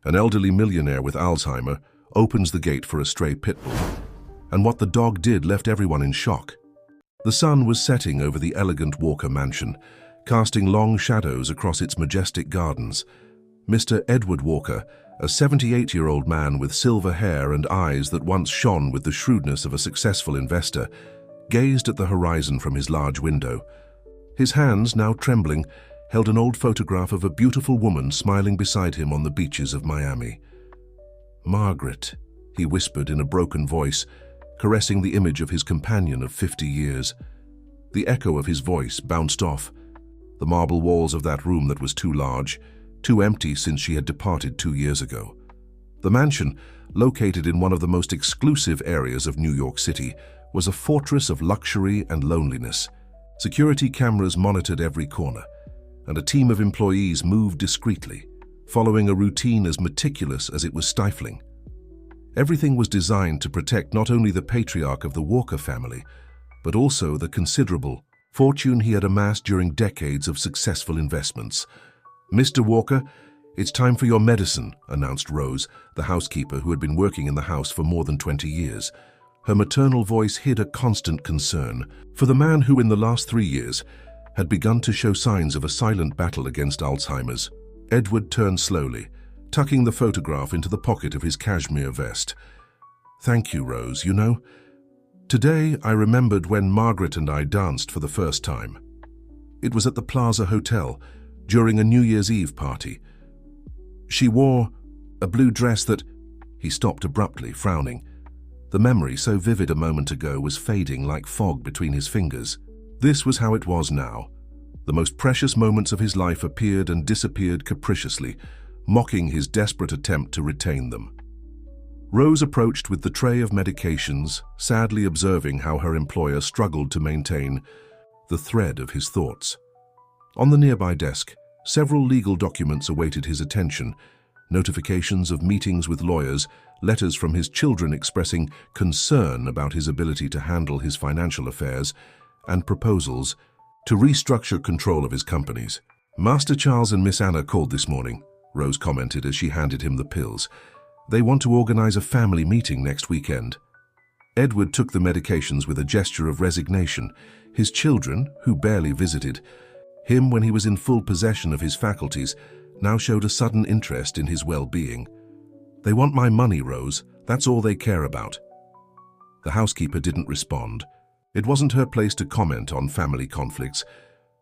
An elderly millionaire with Alzheimer's opens the gate for a stray Pitbull, and what the dog did left everyone in shock. The sun was setting over the elegant Walker mansion, casting long shadows across its majestic gardens. Mr. Edward Walker, a 78-year-old man with silver hair and eyes that once shone with the shrewdness of a successful investor, gazed at the horizon from his large window. His hands, now trembling, held an old photograph of a beautiful woman smiling beside him on the beaches of Miami. "Margaret," he whispered in a broken voice, caressing the image of his companion of 50 years. The echo of his voice bounced off the marble walls of that room that was too large, too empty since she had departed 2 years ago. The mansion, located in one of the most exclusive areas of New York City, was a fortress of luxury and loneliness. Security cameras monitored every corner, and a team of employees moved discreetly, following a routine as meticulous as it was stifling. Everything was designed to protect not only the patriarch of the Walker family, but also the considerable fortune he had amassed during decades of successful investments. "Mr. Walker, it's time for your medicine," announced Rose, the housekeeper who had been working in the house for more than 20 years. Her maternal voice hid a constant concern for the man who in the last 3 years had begun to show signs of a silent battle against Alzheimer's. Edward turned slowly, tucking the photograph into the pocket of his cashmere vest. "Thank you, Rose. You know, today I remembered when Margaret and I danced for the first time. It was at the Plaza Hotel during a New Year's Eve party. She wore a blue dress that—" He stopped abruptly, frowning. The memory, so vivid a moment ago, was fading like fog between his fingers. This was how it was now. The most precious moments of his life appeared and disappeared capriciously, mocking his desperate attempt to retain them. Rose approached with the tray of medications, sadly observing how her employer struggled to maintain the thread of his thoughts. On the nearby desk, several legal documents awaited his attention: notifications of meetings with lawyers, letters from his children expressing concern about his ability to handle his financial affairs, and proposals to restructure control of his companies. "Master Charles and Miss Anna called this morning," Rose commented as she handed him the pills. "They want to organize a family meeting next weekend." Edward took the medications with a gesture of resignation. His children, who barely visited him when he was in full possession of his faculties, now showed a sudden interest in his well-being. "They want my money, Rose. That's all they care about." The housekeeper didn't respond. It wasn't her place to comment on family conflicts,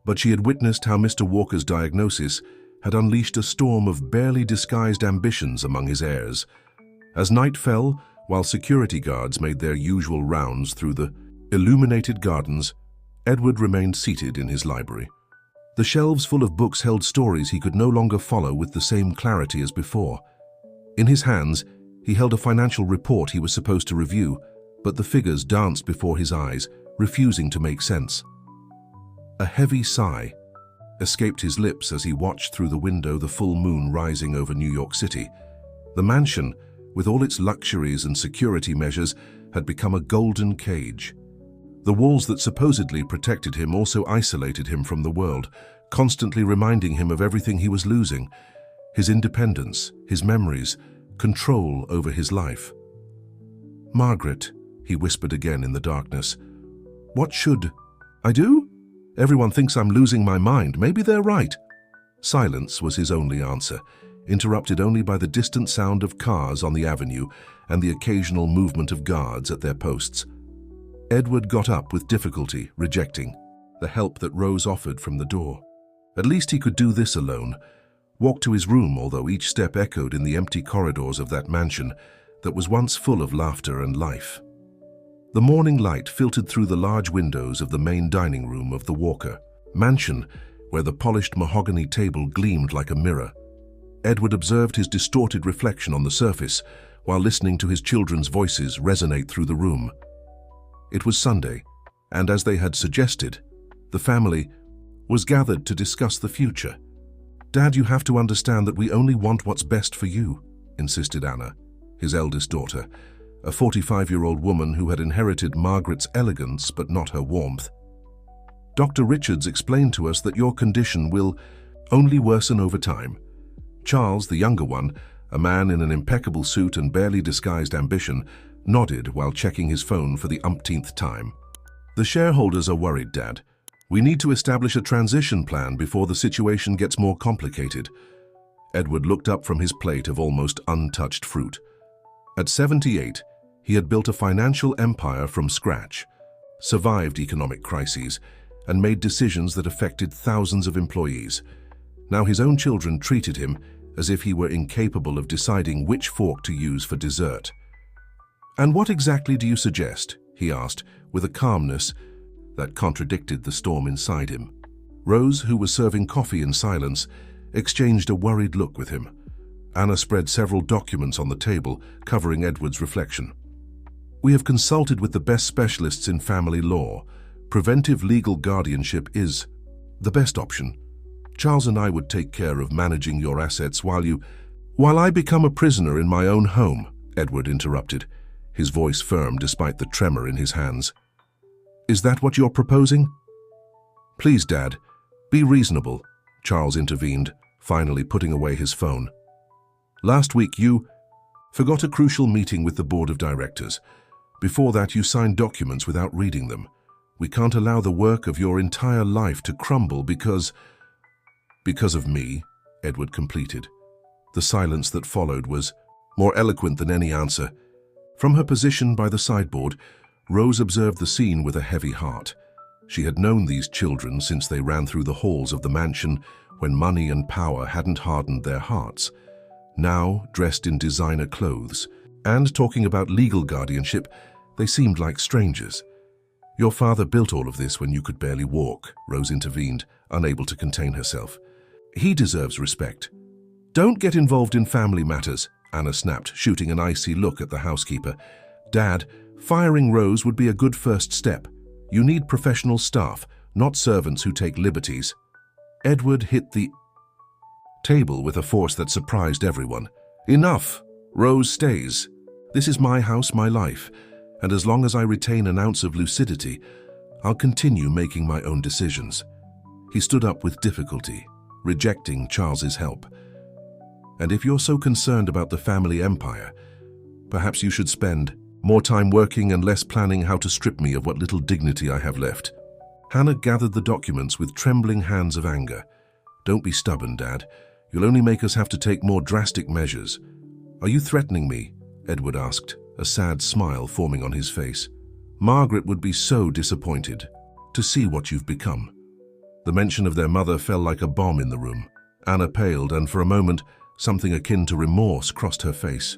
but she had witnessed how Mr. Walker's diagnosis had unleashed a storm of barely disguised ambitions among his heirs. As night fell, while security guards made their usual rounds through the illuminated gardens, Edward remained seated in his library. The shelves full of books held stories he could no longer follow with the same clarity as before. In his hands, he held a financial report he was supposed to review, but the figures danced before his eyes, refusing to make sense. A heavy sigh escaped his lips as he watched through the window the full moon rising over New York City. The mansion, with all its luxuries and security measures, had become a golden cage. The walls that supposedly protected him also isolated him from the world, constantly reminding him of everything he was losing: his independence, his memories, control over his life. "Margaret," he whispered again in the darkness, "what should I do? Everyone thinks I'm losing my mind. Maybe they're right." Silence was his only answer, interrupted only by the distant sound of cars on the avenue and the occasional movement of guards at their posts. Edward got up with difficulty, rejecting the help that Rose offered from the door. At least he could do this alone, walk to his room, although each step echoed in the empty corridors of that mansion that was once full of laughter and life. The morning light filtered through the large windows of the main dining room of the Walker mansion, where the polished mahogany table gleamed like a mirror. Edward observed his distorted reflection on the surface, while listening to his children's voices resonate through the room. It was Sunday, and as they had suggested, the family was gathered to discuss the future. "Dad, you have to understand that we only want what's best for you," insisted Anna, his eldest daughter, a 45-year-old woman who had inherited Margaret's elegance but not her warmth. "Dr. Richards explained to us that your condition will only worsen over time. Charles, the younger one, a man in an impeccable suit and barely disguised ambition, nodded while checking his phone for the umpteenth time. "The shareholders are worried, Dad. We need to establish a transition plan before the situation gets more complicated." Edward looked up from his plate of almost untouched fruit. At 78, he had built a financial empire from scratch, survived economic crises, and made decisions that affected thousands of employees. Now his own children treated him as if he were incapable of deciding which fork to use for dessert. "And what exactly do you suggest?" he asked, with a calmness that contradicted the storm inside him. Rose, who was serving coffee in silence, exchanged a worried look with him. Anna spread several documents on the table, covering Edward's reflection. "We have consulted with the best specialists in family law. Preventive legal guardianship is the best option. Charles and I would take care of managing your assets while I become a prisoner in my own home," Edward interrupted, his voice firm despite the tremor in his hands. "Is that what you're proposing?" "Please, Dad, be reasonable," Charles intervened, finally putting away his phone. "Last week you forgot a crucial meeting with the board of directors. Before that, you signed documents without reading them. We can't allow the work of your entire life to crumble because of me," Edward completed. The silence that followed was more eloquent than any answer. From her position by the sideboard, Rose observed the scene with a heavy heart. She had known these children since they ran through the halls of the mansion when money and power hadn't hardened their hearts. Now, dressed in designer clothes and talking about legal guardianship, they seemed like strangers. "Your father built all of this when you could barely walk," Rose intervened, unable to contain herself. "He deserves respect." "Don't get involved in family matters," Anna snapped, shooting an icy look at the housekeeper. "Dad, firing Rose would be a good first step. You need professional staff, not servants who take liberties." Edward hit the table with a force that surprised everyone. "Enough! Rose stays. This is my house, my life, and as long as I retain an ounce of lucidity, I'll continue making my own decisions." He stood up with difficulty, rejecting Charles's help. "And if you're so concerned about the family empire, perhaps you should spend more time working and less planning how to strip me of what little dignity I have left." Hannah gathered the documents with trembling hands of anger. "Don't be stubborn, Dad. You'll only make us have to take more drastic measures." "Are you threatening me?" Edward asked, a sad smile forming on his face. "Margaret would be so disappointed to see what you've become." The mention of their mother fell like a bomb in the room. Anna paled, and for a moment, something akin to remorse crossed her face.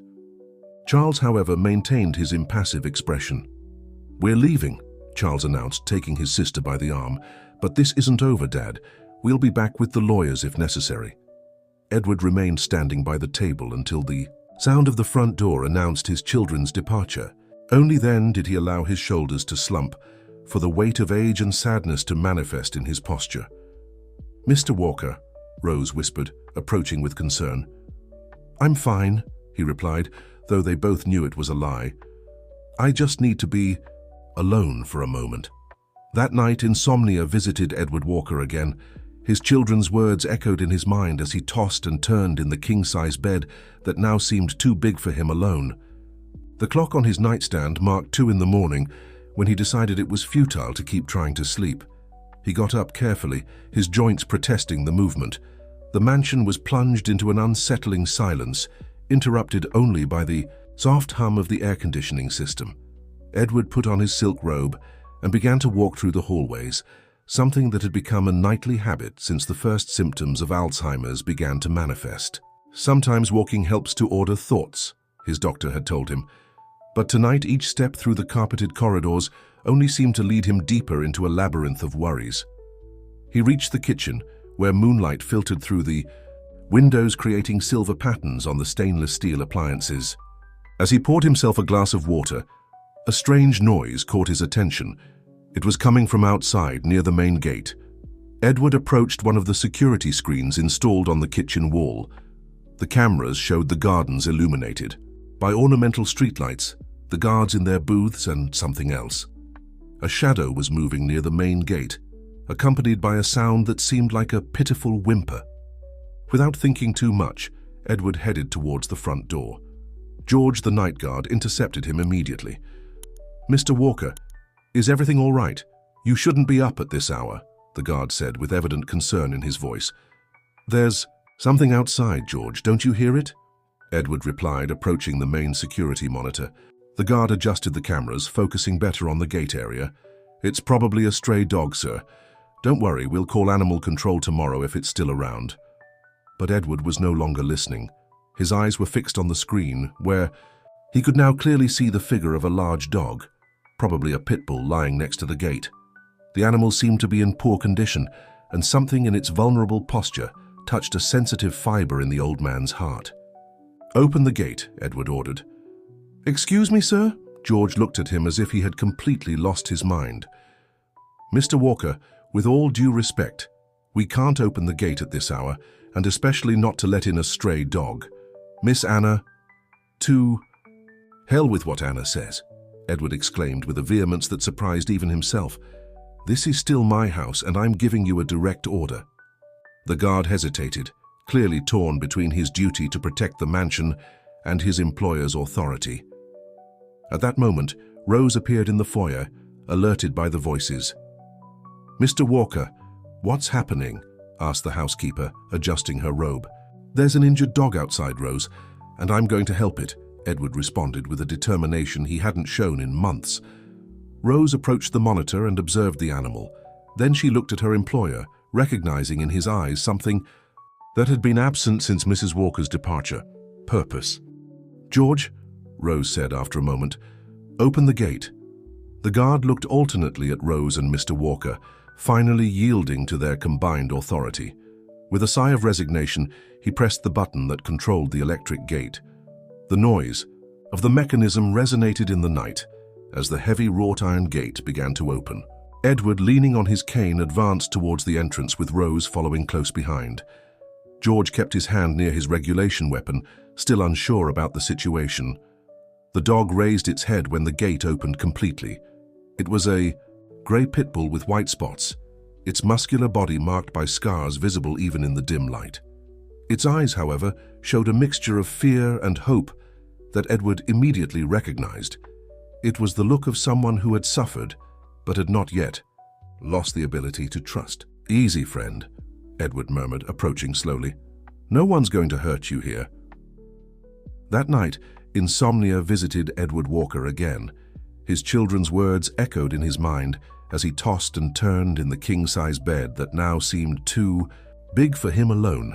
Charles, however, maintained his impassive expression. "We're leaving," Charles announced, taking his sister by the arm. "But this isn't over, Dad. We'll be back with the lawyers if necessary." Edward remained standing by the table until the sound of the front door announced his children's departure. Only then did he allow his shoulders to slump, for the weight of age and sadness to manifest in his posture. "Mr. Walker," Rose whispered, approaching with concern. "I'm fine," he replied, though they both knew it was a lie. "I just need to be alone for a moment." That night, insomnia visited Edward Walker again. His children's words echoed in his mind as he tossed and turned in the king-size bed that now seemed too big for him alone. The clock on his nightstand marked 2 in the morning when he decided it was futile to keep trying to sleep. He got up carefully, his joints protesting the movement. The mansion was plunged into an unsettling silence, interrupted only by the soft hum of the air conditioning system. Edward put on his silk robe and began to walk through the hallways, something that had become a nightly habit since the first symptoms of Alzheimer's began to manifest. Sometimes walking helps to order thoughts, his doctor had told him, but tonight each step through the carpeted corridors only seemed to lead him deeper into a labyrinth of worries. He reached the kitchen, where moonlight filtered through the windows, creating silver patterns on the stainless steel appliances. As he poured himself a glass of water, a strange noise caught his attention. It was coming from outside, near the main gate. Edward approached one of the security screens installed on the kitchen wall. The cameras showed the gardens illuminated by ornamental streetlights, the guards in their booths, and something else. A shadow was moving near the main gate, accompanied by a sound that seemed like a pitiful whimper. Without thinking too much, Edward headed towards the front door. George, the night guard, intercepted him immediately. "Mr. Walker, is everything all right? You shouldn't be up at this hour," the guard said with evident concern in his voice. "There's something outside, George. Don't you hear it?" Edward replied, approaching the main security monitor. The guard adjusted the cameras, focusing better on the gate area. "It's probably a stray dog, sir. Don't worry, we'll call animal control tomorrow if it's still around." But Edward was no longer listening. His eyes were fixed on the screen, where he could now clearly see the figure of a large dog, probably a Pitbull, lying next to the gate. The animal seemed to be in poor condition, and something in its vulnerable posture touched a sensitive fiber in the old man's heart. "Open the gate," Edward ordered. "Excuse me, sir?" George looked at him as if he had completely lost his mind. "Mr. Walker, with all due respect, we can't open the gate at this hour, and especially not to let in a stray dog. Miss Anna, to—" "Hell with what Anna says," Edward exclaimed with a vehemence that surprised even himself. "This is still my house, and I'm giving you a direct order." The guard hesitated, clearly torn between his duty to protect the mansion and his employer's authority. At that moment, Rose appeared in the foyer, alerted by the voices. "Mr. Walker, what's happening?" asked the housekeeper, adjusting her robe. "There's an injured dog outside, Rose, and I'm going to help it," Edward responded with a determination he hadn't shown in months. Rose approached the monitor and observed the animal. Then she looked at her employer, recognizing in his eyes something that had been absent since Mrs. Walker's departure: purpose. "George," Rose said after a moment, "open the gate." The guard looked alternately at Rose and Mr. Walker, finally yielding to their combined authority. With a sigh of resignation, he pressed the button that controlled the electric gate. The noise of the mechanism resonated in the night as the heavy wrought iron gate began to open. Edward, leaning on his cane, advanced towards the entrance with Rose following close behind. George kept his hand near his regulation weapon, still unsure about the situation. The dog raised its head when the gate opened completely. It was a grey Pitbull with white spots, its muscular body marked by scars visible even in the dim light. Its eyes, however, showed a mixture of fear and hope that Edward immediately recognized. It was the look of someone who had suffered, but had not yet lost the ability to trust. "Easy, friend," Edward murmured, approaching slowly. "No one's going to hurt you here." That night, insomnia visited Edward Walker again. His children's words echoed in his mind as he tossed and turned in the king-size bed that now seemed too big for him alone.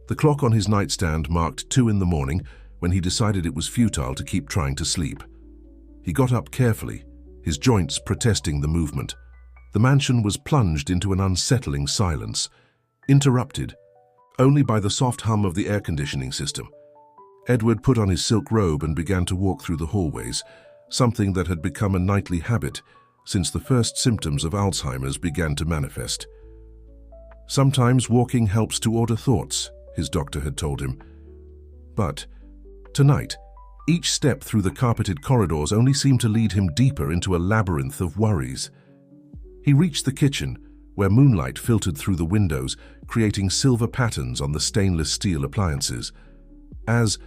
The clock on his nightstand marked 2 in the morning when he decided it was futile to keep trying to sleep. He got up carefully, his joints protesting the movement. The mansion was plunged into an unsettling silence, interrupted only by the soft hum of the air conditioning system. Edward put on his silk robe and began to walk through the hallways, something that had become a nightly habit since the first symptoms of Alzheimer's began to manifest. "Sometimes walking helps to order thoughts," his doctor had told him. But tonight, each step through the carpeted corridors only seemed to lead him deeper into a labyrinth of worries. He reached the kitchen, where moonlight filtered through the windows, creating silver patterns on the stainless steel appliances. As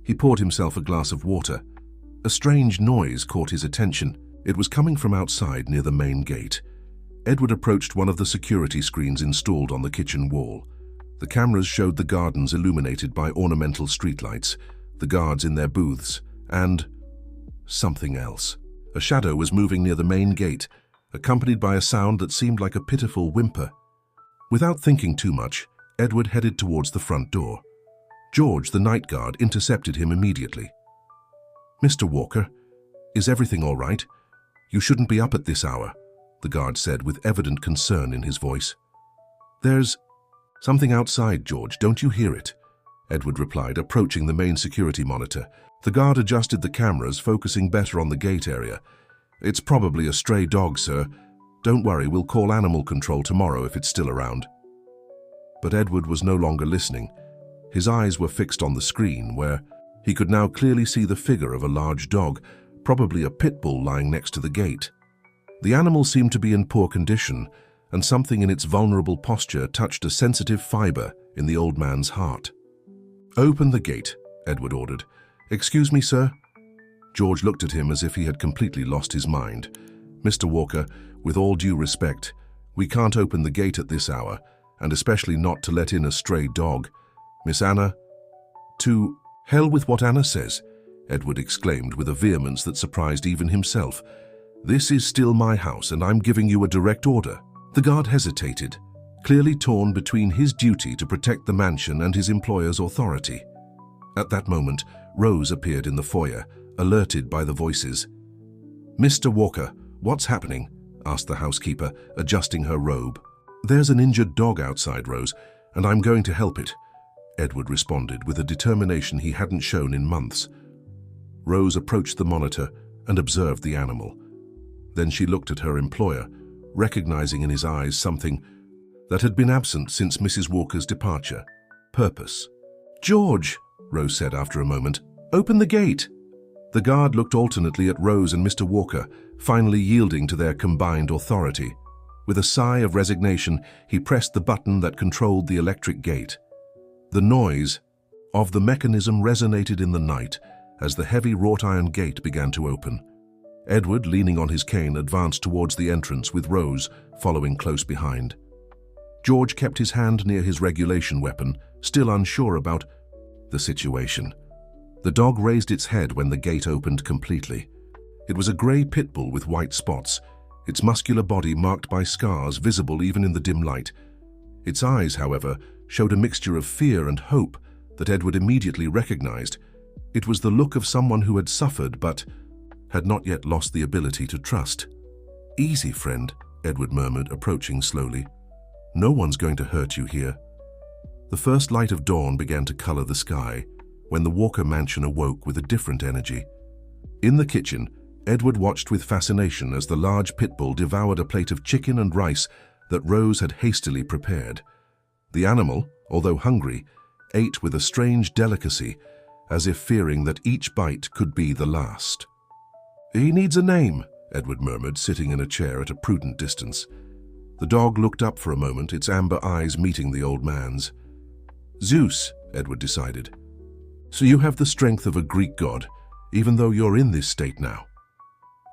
he poured himself a glass of water, a strange noise caught his attention. It was coming from outside near the main gate. Edward approached one of the security screens installed on the kitchen wall. The cameras showed the gardens illuminated by ornamental streetlights, the guards in their booths, and something else. A shadow was moving near the main gate, accompanied by a sound that seemed like a pitiful whimper. Without thinking too much, Edward headed towards the front door. George, the night guard, intercepted him immediately. "Mr. Walker, is everything all right? You shouldn't be up at this hour," the guard said with evident concern in his voice. "There's something outside, George. Don't you hear it?" Edward replied, approaching the main security monitor. The guard adjusted the cameras, focusing better on the gate area. "It's probably a stray dog, sir. Don't worry, we'll call animal control tomorrow if it's still around." But Edward was no longer listening. His eyes were fixed on the screen, where he could now clearly see the figure of a large dog, probably a Pitbull, lying next to the gate. The animal seemed to be in poor condition, and something in its vulnerable posture touched a sensitive fiber in the old man's heart. "Open the gate," Edward ordered. "Excuse me, sir?" George looked at him as if he had completely lost his mind. "Mr. Walker, with all due respect, we can't open the gate at this hour, and especially not to let in a stray dog. Miss Anna—" "To hell with what Anna says," Edward exclaimed with a vehemence that surprised even himself. "This is still my house, and I'm giving you a direct order." The guard hesitated, clearly torn between his duty to protect the mansion and his employer's authority. At that moment, Rose appeared in the foyer, alerted by the voices. "Mr. Walker, what's happening?" asked the housekeeper, adjusting her robe. "There's an injured dog outside, Rose, and I'm going to help it," Edward responded with a determination he hadn't shown in months. Rose approached the monitor and observed the animal. Then she looked at her employer, recognizing in his eyes something that had been absent since Mrs. Walker's departure: purpose. "George," Rose said after a moment, "open the gate." The guard looked alternately at Rose and Mr. Walker, finally yielding to their combined authority. With a sigh of resignation, he pressed the button that controlled the electric gate. The noise of the mechanism resonated in the night as the heavy wrought-iron gate began to open. Edward, leaning on his cane, advanced towards the entrance with Rose following close behind. George kept his hand near his regulation weapon, still unsure about the situation. The dog raised its head when the gate opened completely. It was a grey Pitbull with white spots, its muscular body marked by scars visible even in the dim light. Its eyes, however, showed a mixture of fear and hope that Edward immediately recognized. It was the look of someone who had suffered but had not yet lost the ability to trust. "Easy, friend," Edward murmured, approaching slowly. "No one's going to hurt you here." The first light of dawn began to color the sky when the Walker mansion awoke with a different energy. In the kitchen, Edward watched with fascination as the large Pitbull devoured a plate of chicken and rice that Rose had hastily prepared. The animal, although hungry, ate with a strange delicacy, as if fearing that each bite could be the last. "He needs a name," Edward murmured, sitting in a chair at a prudent distance. The dog looked up for a moment, its amber eyes meeting the old man's. "Zeus," Edward decided. "So you have the strength of a Greek god, even though you're in this state now."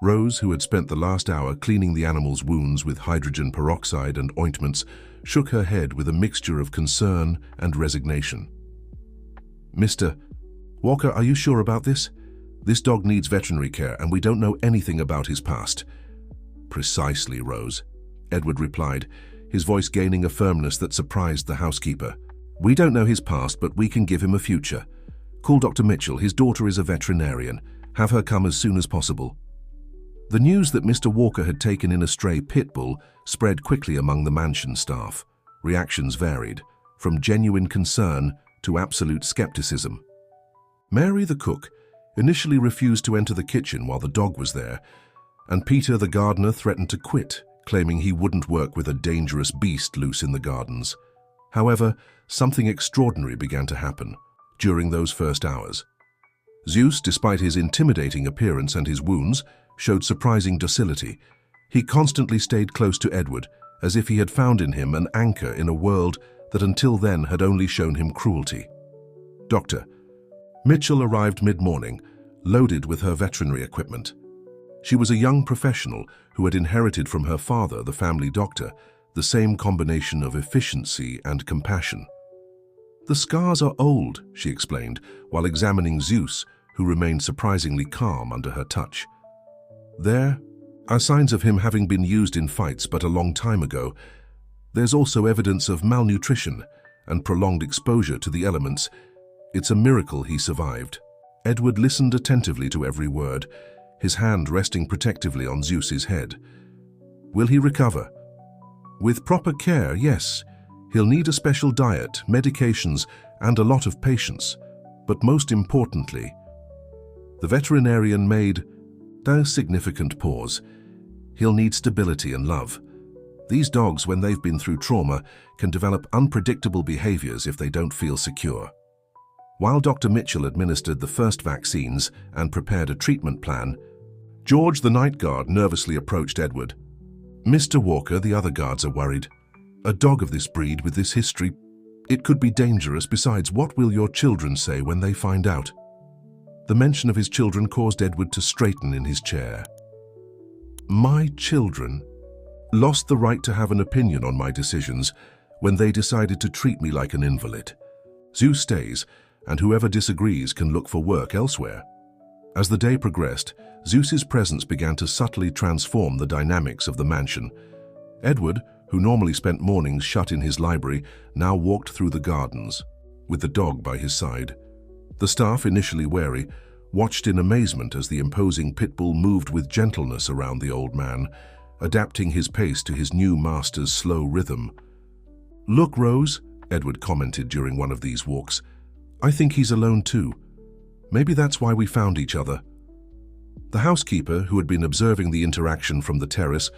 Rose, who had spent the last hour cleaning the animal's wounds with hydrogen peroxide and ointments, shook her head with a mixture of concern and resignation. "Mr. Walker, are you sure about this? This dog needs veterinary care, and we don't know anything about his past." "Precisely, Rose," Edward replied, his voice gaining a firmness that surprised the housekeeper. "We don't know his past, but we can give him a future. Call Dr. Mitchell. His daughter is a veterinarian. Have her come as soon as possible." The news that Mr. Walker had taken in a stray Pitbull spread quickly among the mansion staff. Reactions varied, from genuine concern to absolute skepticism. Mary, the cook, initially refused to enter the kitchen while the dog was there, and Peter, the gardener, threatened to quit, claiming he wouldn't work with a dangerous beast loose in the gardens. However, something extraordinary began to happen during those first hours. Zeus, despite his intimidating appearance and his wounds, showed surprising docility. He constantly stayed close to Edward, as if he had found in him an anchor in a world that until then had only shown him cruelty. Dr. Mitchell arrived mid-morning, loaded with her veterinary equipment. She was a young professional who had inherited from her father, the family doctor, the same combination of efficiency and compassion. "The scars are old," she explained, while examining Zeus, who remained surprisingly calm under her touch. "There are signs of him having been used in fights but a long time ago. There's also evidence of malnutrition and prolonged exposure to the elements. It's a miracle he survived." Edward listened attentively to every word, his hand resting protectively on Zeus's head. "Will he recover?" "With proper care, yes. He'll need a special diet, medications, and a lot of patience. But most importantly," the veterinarian made a significant pause, "he'll need stability and love. These dogs, when they've been through trauma, can develop unpredictable behaviors if they don't feel secure." While Dr. Mitchell administered the first vaccines and prepared a treatment plan, George, the night guard, nervously approached Edward. "Mr. Walker, the other guards are worried. A dog of this breed with this history It could be dangerous. Besides, what will your children say when they find out? The mention of his children caused Edward to straighten in his chair. My children lost the right to have an opinion on my decisions when they decided to treat me like an invalid. Zeus stays, and whoever disagrees can look for work elsewhere. As the day progressed, Zeus's presence began to subtly transform the dynamics of the mansion. Edward, who normally spent mornings shut in his library, now walked through the gardens, with the dog by his side. The staff, initially wary, watched in amazement as the imposing Pitbull moved with gentleness around the old man, adapting his pace to his new master's slow rhythm. "Look, Rose," Edward commented during one of these walks, "I think he's alone too. Maybe that's why we found each other." The housekeeper, who had been observing the interaction from the terrace,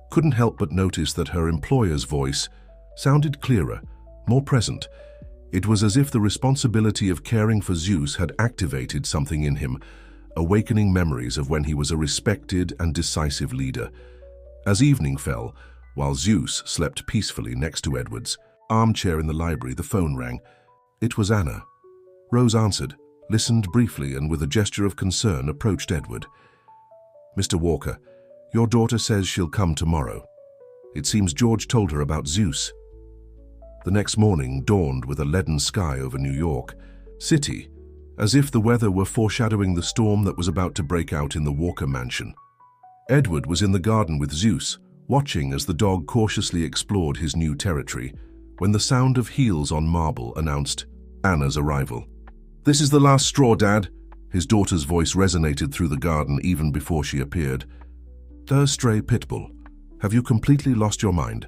couldn't help but notice that her employer's voice sounded clearer, more present. It was as if the responsibility of caring for Zeus had activated something in him, awakening memories of when he was a respected and decisive leader. As evening fell, while Zeus slept peacefully next to Edward's armchair in the library, the phone rang. It was Anna. Rose answered, listened briefly, and with a gesture of concern approached Edward. "Mr. Walker, your daughter says she'll come tomorrow. It seems George told her about Zeus." The next morning dawned with a leaden sky over New York City, as if the weather were foreshadowing the storm that was about to break out in the Walker mansion. Edward was in the garden with Zeus, watching as the dog cautiously explored his new territory, when the sound of heels on marble announced Anna's arrival. "This is the last straw, Dad." His daughter's voice resonated through the garden even before she appeared. "The stray Pitbull. Have you completely lost your mind?"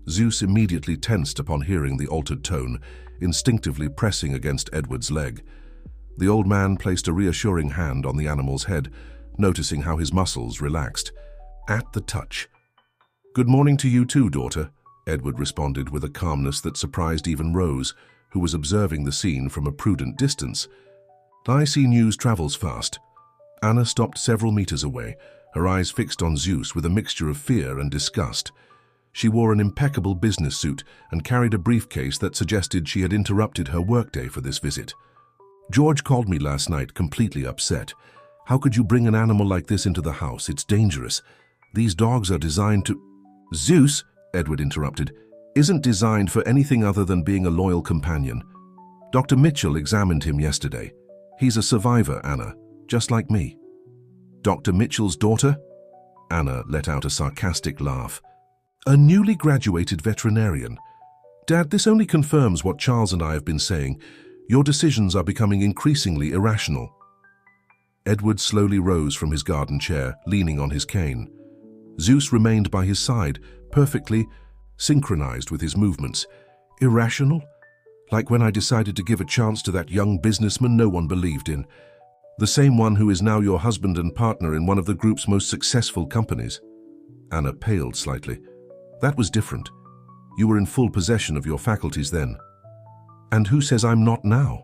Zeus immediately tensed upon hearing the altered tone, instinctively pressing against Edward's leg. The old man placed a reassuring hand on the animal's head, noticing how his muscles relaxed at the touch. "Good morning to you too, daughter," Edward responded with a calmness that surprised even Rose, who was observing the scene from a prudent distance. "I see news travels fast." Anna stopped several meters away, her eyes fixed on Zeus with a mixture of fear and disgust. She wore an impeccable business suit and carried a briefcase that suggested she had interrupted her workday for this visit. "George called me last night, completely upset. How could you bring an animal like this into the house? It's dangerous. These dogs are designed to—" "Zeus," Edward interrupted, "isn't designed for anything other than being a loyal companion. Dr. Mitchell examined him yesterday. He's a survivor, Anna, just like me." "Dr. Mitchell's daughter?" Anna let out a sarcastic laugh. "A newly graduated veterinarian. Dad, this only confirms what Charles and I have been saying. Your decisions are becoming increasingly irrational." Edward slowly rose from his garden chair, leaning on his cane. Zeus remained by his side, perfectly synchronized with his movements. "Irrational? Like when I decided to give a chance to that young businessman no one believed in. The same one who is now your husband and partner in one of the group's most successful companies." Anna paled slightly. "That was different. You were in full possession of your faculties then." "And who says I'm not now?"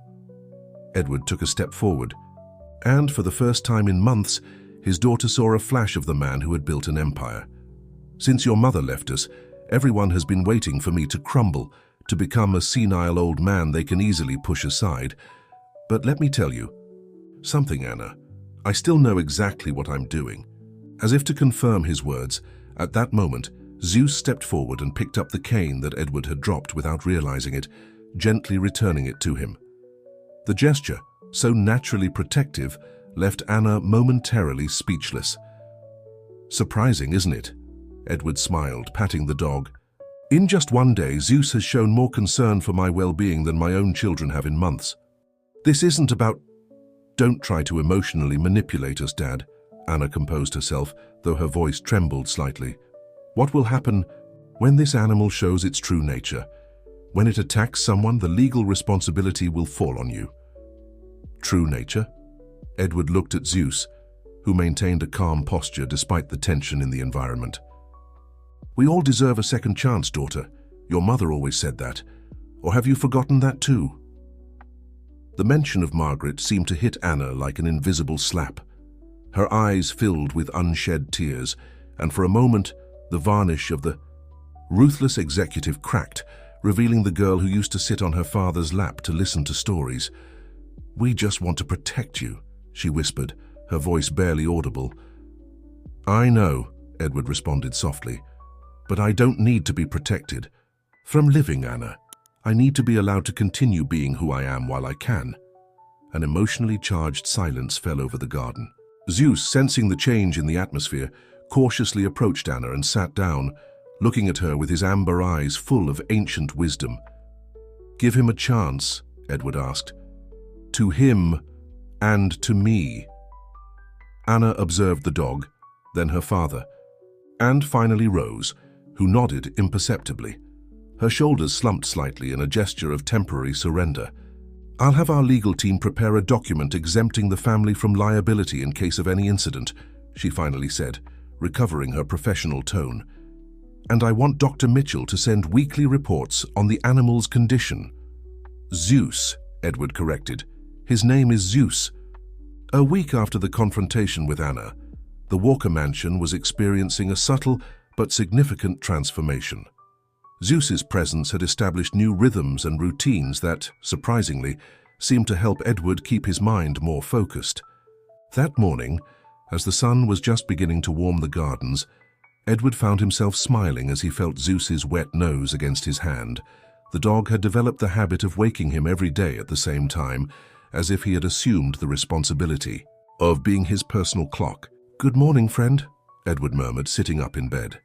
Edward took a step forward, and for the first time in months, his daughter saw a flash of the man who had built an empire. "Since your mother left us, everyone has been waiting for me to crumble, to become a senile old man they can easily push aside. But let me tell you something, Anna. I still know exactly what I'm doing." As if to confirm his words, at that moment, Zeus stepped forward and picked up the cane that Edward had dropped without realizing it, gently returning it to him. The gesture, so naturally protective, left Anna momentarily speechless. "Surprising, isn't it?" Edward smiled, patting the dog. "In just one day, Zeus has shown more concern for my well-being than my own children have in months. This isn't about—" "Don't try to emotionally manipulate us, Dad," Anna composed herself, though her voice trembled slightly. "What will happen when this animal shows its true nature? When it attacks someone, the legal responsibility will fall on you." "True nature?" Edward looked at Zeus, who maintained a calm posture despite the tension in the environment. "We all deserve a second chance, daughter. Your mother always said that. Or have you forgotten that too?" The mention of Margaret seemed to hit Anna like an invisible slap. Her eyes filled with unshed tears, and for a moment, the varnish of the ruthless executive cracked, revealing the girl who used to sit on her father's lap to listen to stories. "We just want to protect you," she whispered, her voice barely audible. "I know," Edward responded softly, "but I don't need to be protected. From living, Anna. I need to be allowed to continue being who I am while I can." An emotionally charged silence fell over the garden. Zeus, sensing the change in the atmosphere, cautiously approached Anna and sat down, looking at her with his amber eyes full of ancient wisdom. "Give him a chance," Edward asked. "To him and to me." Anna observed the dog, then her father, and finally Rose, who nodded imperceptibly. Her shoulders slumped slightly in a gesture of temporary surrender. "I'll have our legal team prepare a document exempting the family from liability in case of any incident," she finally said, recovering her professional tone. "And I want Dr. Mitchell to send weekly reports on the animal's condition." "Zeus," Edward corrected. "His name is Zeus." A week after the confrontation with Anna, the Walker mansion was experiencing a subtle but significant transformation. Zeus's presence had established new rhythms and routines that, surprisingly, seemed to help Edward keep his mind more focused. That morning, as the sun was just beginning to warm the gardens, Edward found himself smiling as he felt Zeus's wet nose against his hand. The dog had developed the habit of waking him every day at the same time, as if he had assumed the responsibility of being his personal clock. "Good morning, friend," Edward murmured, sitting up in bed.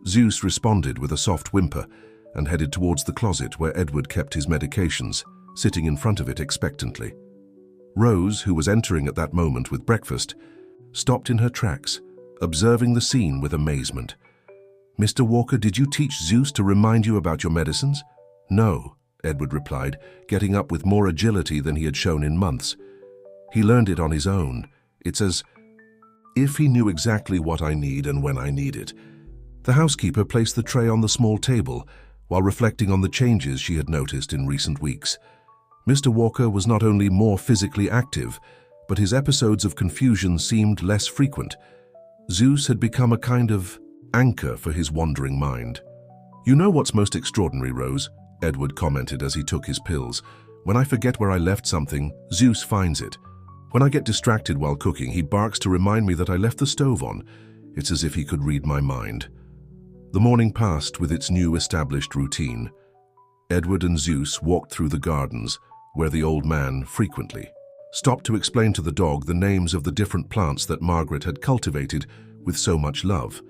Zeus responded with a soft whimper and headed towards the closet where Edward kept his medications, sitting in front of it expectantly. Rose, who was entering at that moment with breakfast, stopped in her tracks, observing the scene with amazement. "Mr. Walker, did you teach Zeus to remind you about your medicines?" "No," Edward replied, getting up with more agility than he had shown in months. "He learned it on his own. It's as if he knew exactly what I need and when I need it." The housekeeper placed the tray on the small table while reflecting on the changes she had noticed in recent weeks. Mr. Walker was not only more physically active, but his episodes of confusion seemed less frequent. Zeus had become a kind of anchor for his wandering mind. "You know what's most extraordinary, Rose?" Edward commented as he took his pills. "When I forget where I left something, Zeus finds it. When I get distracted while cooking, he barks to remind me that I left the stove on. It's as if he could read my mind." The morning passed with its new established routine. Edward and Zeus walked through the gardens, where the old man frequently stopped to explain to the dog the names of the different plants that Margaret had cultivated with so much love.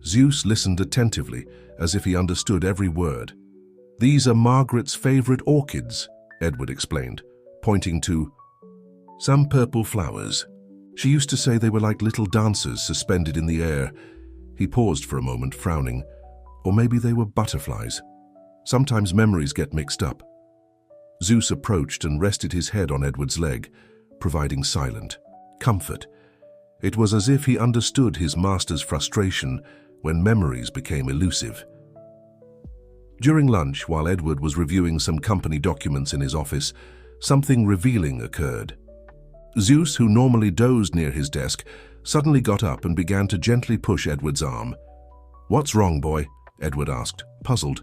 Zeus listened attentively, as if he understood every word. "These are Margaret's favorite orchids," Edward explained, pointing to some purple flowers. "She used to say they were like little dancers suspended in the air." He paused for a moment, frowning. "Or maybe they were butterflies. Sometimes memories get mixed up." Zeus approached and rested his head on Edward's leg, providing silent comfort. It was as if he understood his master's frustration when memories became elusive. During lunch, while Edward was reviewing some company documents in his office, something revealing occurred. Zeus, who normally dozed near his desk, suddenly got up and began to gently push Edward's arm. "What's wrong, boy?" Edward asked, puzzled.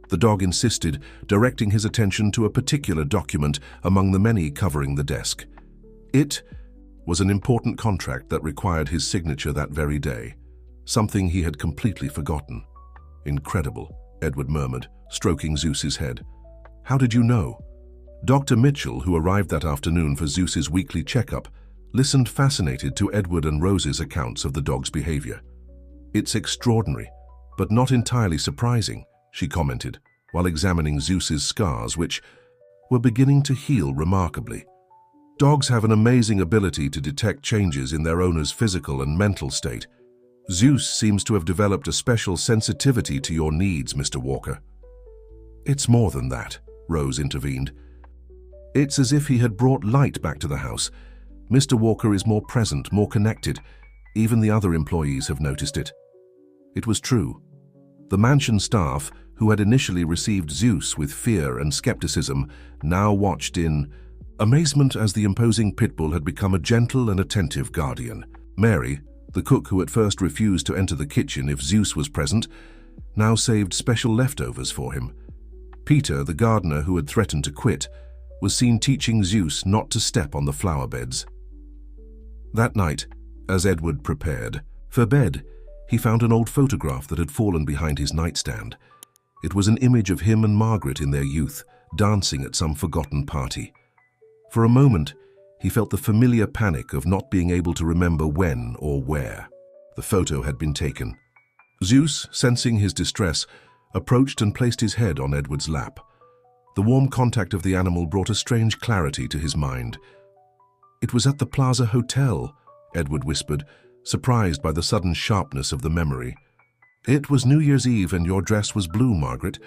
The dog insisted, directing his attention to a particular document among the many covering the desk. It was an important contract that required his signature that very day, something he had completely forgotten. "Incredible," Edward murmured, stroking Zeus's head. "How did you know?" Dr. Mitchell, who arrived that afternoon for Zeus's weekly checkup, listened fascinated to Edward and Rose's accounts of the dog's behavior. "It's extraordinary, but not entirely surprising," she commented, while examining Zeus's scars, which were beginning to heal remarkably. "Dogs have an amazing ability to detect changes in their owner's physical and mental state. Zeus seems to have developed a special sensitivity to your needs, Mr. Walker." "It's more than that," Rose intervened. "It's as if he had brought light back to the house. Mr. Walker is more present, more connected. Even the other employees have noticed it." It was true. The mansion staff, who had initially received Zeus with fear and skepticism, now watched in amazement as the imposing Pitbull had become a gentle and attentive guardian. Mary, the cook who at first refused to enter the kitchen if Zeus was present, now saved special leftovers for him. Peter, the gardener who had threatened to quit, was seen teaching Zeus not to step on the flower beds. That night, as Edward prepared for bed, he found an old photograph that had fallen behind his nightstand. It was an image of him and Margaret in their youth, dancing at some forgotten party. For a moment, he felt the familiar panic of not being able to remember when or where the photo had been taken. Zeus, sensing his distress, approached and placed his head on Edward's lap. The warm contact of the animal brought a strange clarity to his mind. "It was at the Plaza Hotel," Edward whispered, surprised by the sudden sharpness of the memory. "It was New Year's Eve and your dress was blue, Margaret.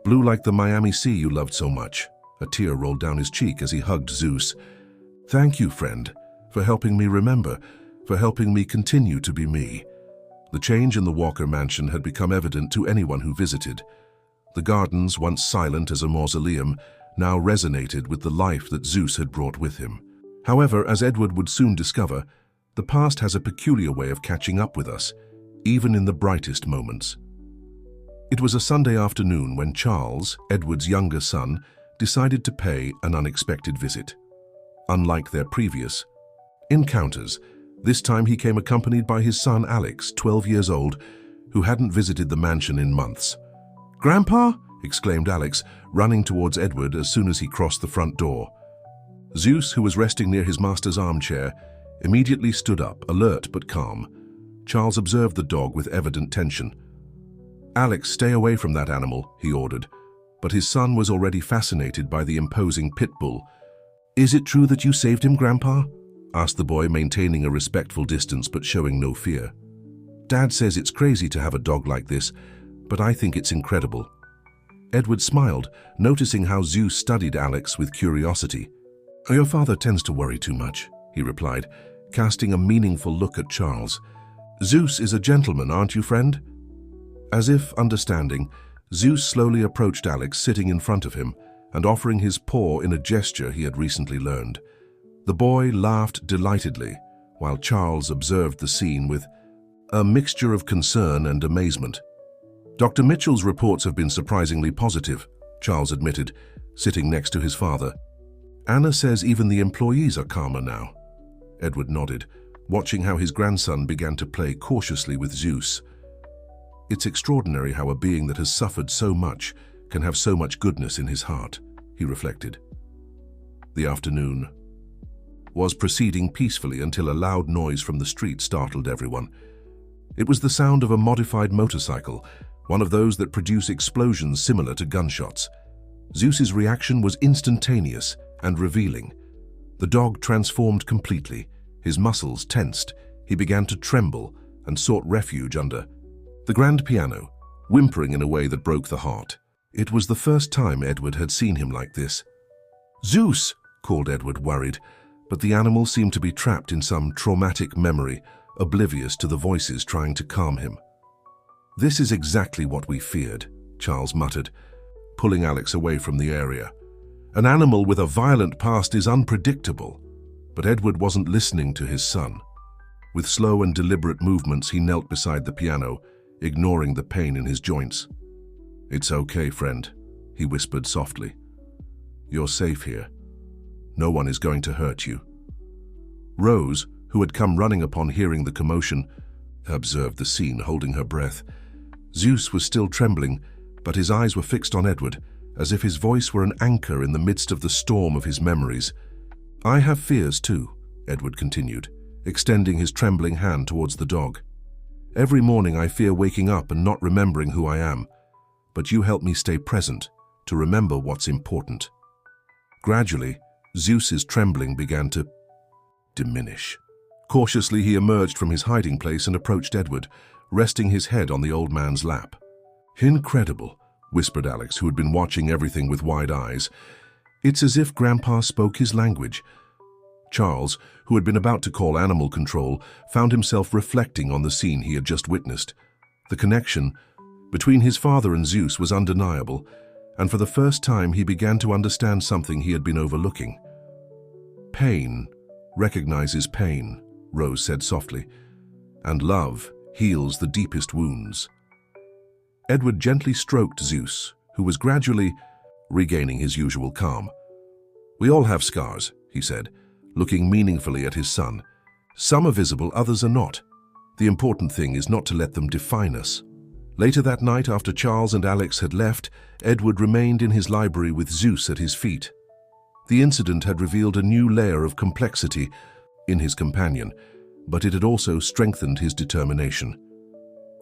Blue like the Miami Sea you loved so much." A tear rolled down his cheek as he hugged Zeus. "Thank you, friend, for helping me remember, for helping me continue to be me." The change in the Walker mansion had become evident to anyone who visited. The gardens, once silent as a mausoleum, now resonated with the life that Zeus had brought with him. However, as Edward would soon discover, the past has a peculiar way of catching up with us, even in the brightest moments. It was a Sunday afternoon when Charles, Edward's younger son, decided to pay an unexpected visit. Unlike their previous encounters, this time he came accompanied by his son Alex, 12 years old, who hadn't visited the mansion in months. "Grandpa!" exclaimed Alex, running towards Edward as soon as he crossed the front door. Zeus, who was resting near his master's armchair, immediately stood up, alert but calm. Charles observed the dog with evident tension. "Alex, stay away from that animal," he ordered, but his son was already fascinated by the imposing Pitbull. "Is it true that you saved him, Grandpa?" asked the boy, maintaining a respectful distance but showing no fear. "Dad says it's crazy to have a dog like this, but I think it's incredible." Edward smiled, noticing how Zeus studied Alex with curiosity. "Your father tends to worry too much," he replied, casting a meaningful look at Charles. "Zeus is a gentleman, aren't you, friend?" As if understanding, Zeus slowly approached Alex, sitting in front of him and offering his paw in a gesture he had recently learned. The boy laughed delightedly, while Charles observed the scene with a mixture of concern and amazement. "Dr. Mitchell's reports have been surprisingly positive," Charles admitted, sitting next to his father. "Anna says even the employees are calmer now." Edward nodded, watching how his grandson began to play cautiously with Zeus. "It's extraordinary how a being that has suffered so much can have so much goodness in his heart," he reflected. The afternoon was proceeding peacefully until a loud noise from the street startled everyone. It was the sound of a modified motorcycle, one of those that produce explosions similar to gunshots. Zeus's reaction was instantaneous and revealing. The dog transformed completely. His muscles tensed. He began to tremble and sought refuge under the grand piano, whimpering in a way that broke the heart. It was the first time Edward had seen him like this. "Zeus!" called Edward, worried, but the animal seemed to be trapped in some traumatic memory, oblivious to the voices trying to calm him. "This is exactly what we feared," Charles muttered, pulling Alex away from the area. "An animal with a violent past is unpredictable." But Edward wasn't listening to his son. With slow and deliberate movements, he knelt beside the piano, ignoring the pain in his joints. "It's okay, friend," he whispered softly. "You're safe here. No one is going to hurt you." Rose, who had come running upon hearing the commotion, observed the scene, holding her breath. Zeus was still trembling, but his eyes were fixed on Edward, as if his voice were an anchor in the midst of the storm of his memories. "I have fears too," Edward continued, extending his trembling hand towards the dog. "Every morning I fear waking up and not remembering who I am, but you help me stay present, to remember what's important." Gradually, Zeus's trembling began to diminish. Cautiously, he emerged from his hiding place and approached Edward, resting his head on the old man's lap. "Incredible," whispered Alex, who had been watching everything with wide eyes. "It's as if Grandpa spoke his language." Charles, who had been about to call animal control, found himself reflecting on the scene he had just witnessed. The connection between his father and Zeus was undeniable, and for the first time he began to understand something he had been overlooking. "Pain recognizes pain," Rose said softly, "and love heals the deepest wounds." Edward gently stroked Zeus, who was gradually regaining his usual calm. "We all have scars," he said, looking meaningfully at his son. "Some are visible, others are not. The important thing is not to let them define us." Later that night, after Charles and Alex had left, Edward remained in his library with Zeus at his feet. The incident had revealed a new layer of complexity in his companion, but it had also strengthened his determination.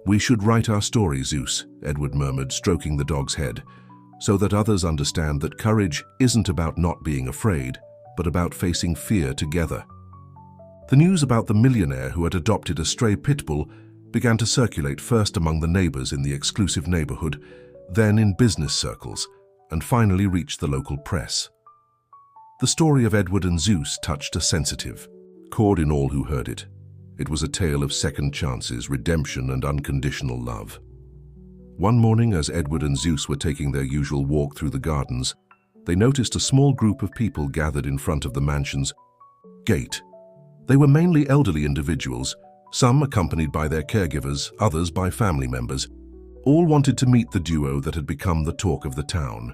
"We should write our story, Zeus," Edward murmured, stroking the dog's head, "so that others understand that courage isn't about not being afraid, but about facing fear together." The news about the millionaire who had adopted a stray Pitbull began to circulate first among the neighbors in the exclusive neighborhood, then in business circles, and finally reached the local press. The story of Edward and Zeus touched a sensitive chord in all who heard it. It was a tale of second chances, redemption, and unconditional love. One morning, as Edward and Zeus were taking their usual walk through the gardens, they noticed a small group of people gathered in front of the mansion's gate. They were mainly elderly individuals, some accompanied by their caregivers, others by family members. All wanted to meet the duo that had become the talk of the town.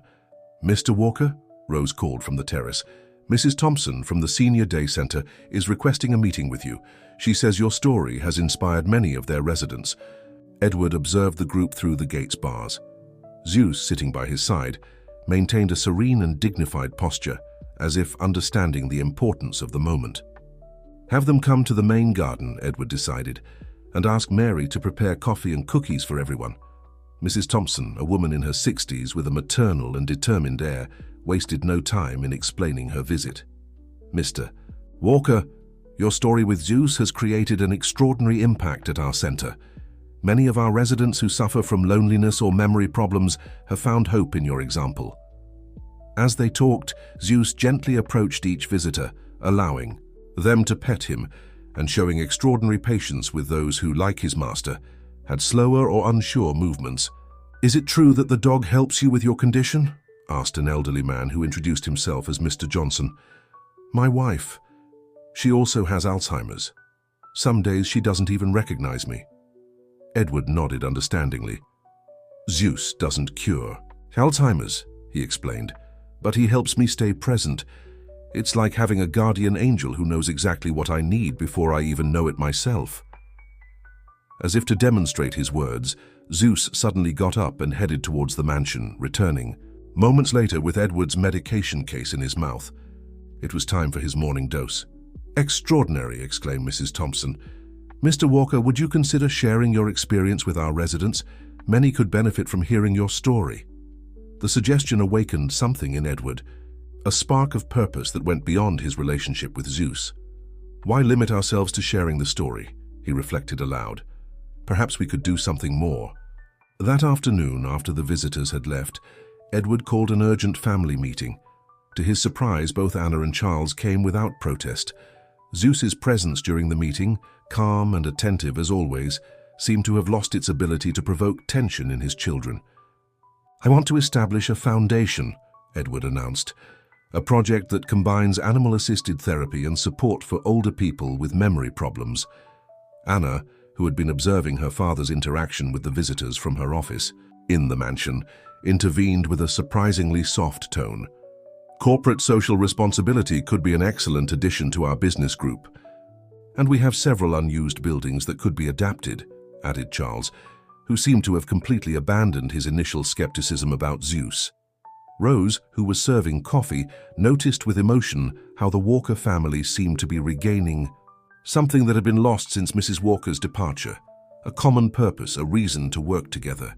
"Mr. Walker," Rose called from the terrace, "Mrs. Thompson from the Senior Day Center is requesting a meeting with you. She says your story has inspired many of their residents." Edward observed the group through the gate's bars. Zeus, sitting by his side, maintained a serene and dignified posture, as if understanding the importance of the moment. "Have them come to the main garden," Edward decided, "and ask Mary to prepare coffee and cookies for everyone." Mrs. Thompson, a woman in her 60s with a maternal and determined air, wasted no time in explaining her visit. "Mr. Walker, your story with Zeus has created an extraordinary impact at our center. Many of our residents who suffer from loneliness or memory problems have found hope in your example." As they talked, Zeus gently approached each visitor, allowing them to pet him and showing extraordinary patience with those who, like his master, had slower or unsure movements. "Is it true that the dog helps you with your condition?" asked an elderly man who introduced himself as Mr. Johnson. "My wife. She also has Alzheimer's. Some days she doesn't even recognize me." Edward nodded understandingly. "Zeus doesn't cure Alzheimer's," he explained, "but he helps me stay present. It's like having a guardian angel who knows exactly what I need before I even know it myself." As if to demonstrate his words, Zeus suddenly got up and headed towards the mansion, returning moments later with Edward's medication case in his mouth. It was time for his morning dose. "Extraordinary," exclaimed Mrs. Thompson. "Mr. Walker, would you consider sharing your experience with our residents? Many could benefit from hearing your story." The suggestion awakened something in Edward, a spark of purpose that went beyond his relationship with Zeus. "Why limit ourselves to sharing the story?" he reflected aloud. "Perhaps we could do something more." That afternoon, after the visitors had left, Edward called an urgent family meeting. To his surprise, both Anna and Charles came without protest. Zeus's presence during the meeting, calm and attentive as always, seemed to have lost its ability to provoke tension in his children. "I want to establish a foundation," Edward announced, "a project that combines animal-assisted therapy and support for older people with memory problems." Anna, who had been observing her father's interaction with the visitors from her office in the mansion, intervened with a surprisingly soft tone. "Corporate social responsibility could be an excellent addition to our business group. And we have several unused buildings that could be adapted," added Charles, who seemed to have completely abandoned his initial skepticism about Zeus. Rose, who was serving coffee, noticed with emotion how the Walker family seemed to be regaining something that had been lost since Mrs. Walker's departure, a common purpose, a reason to work together.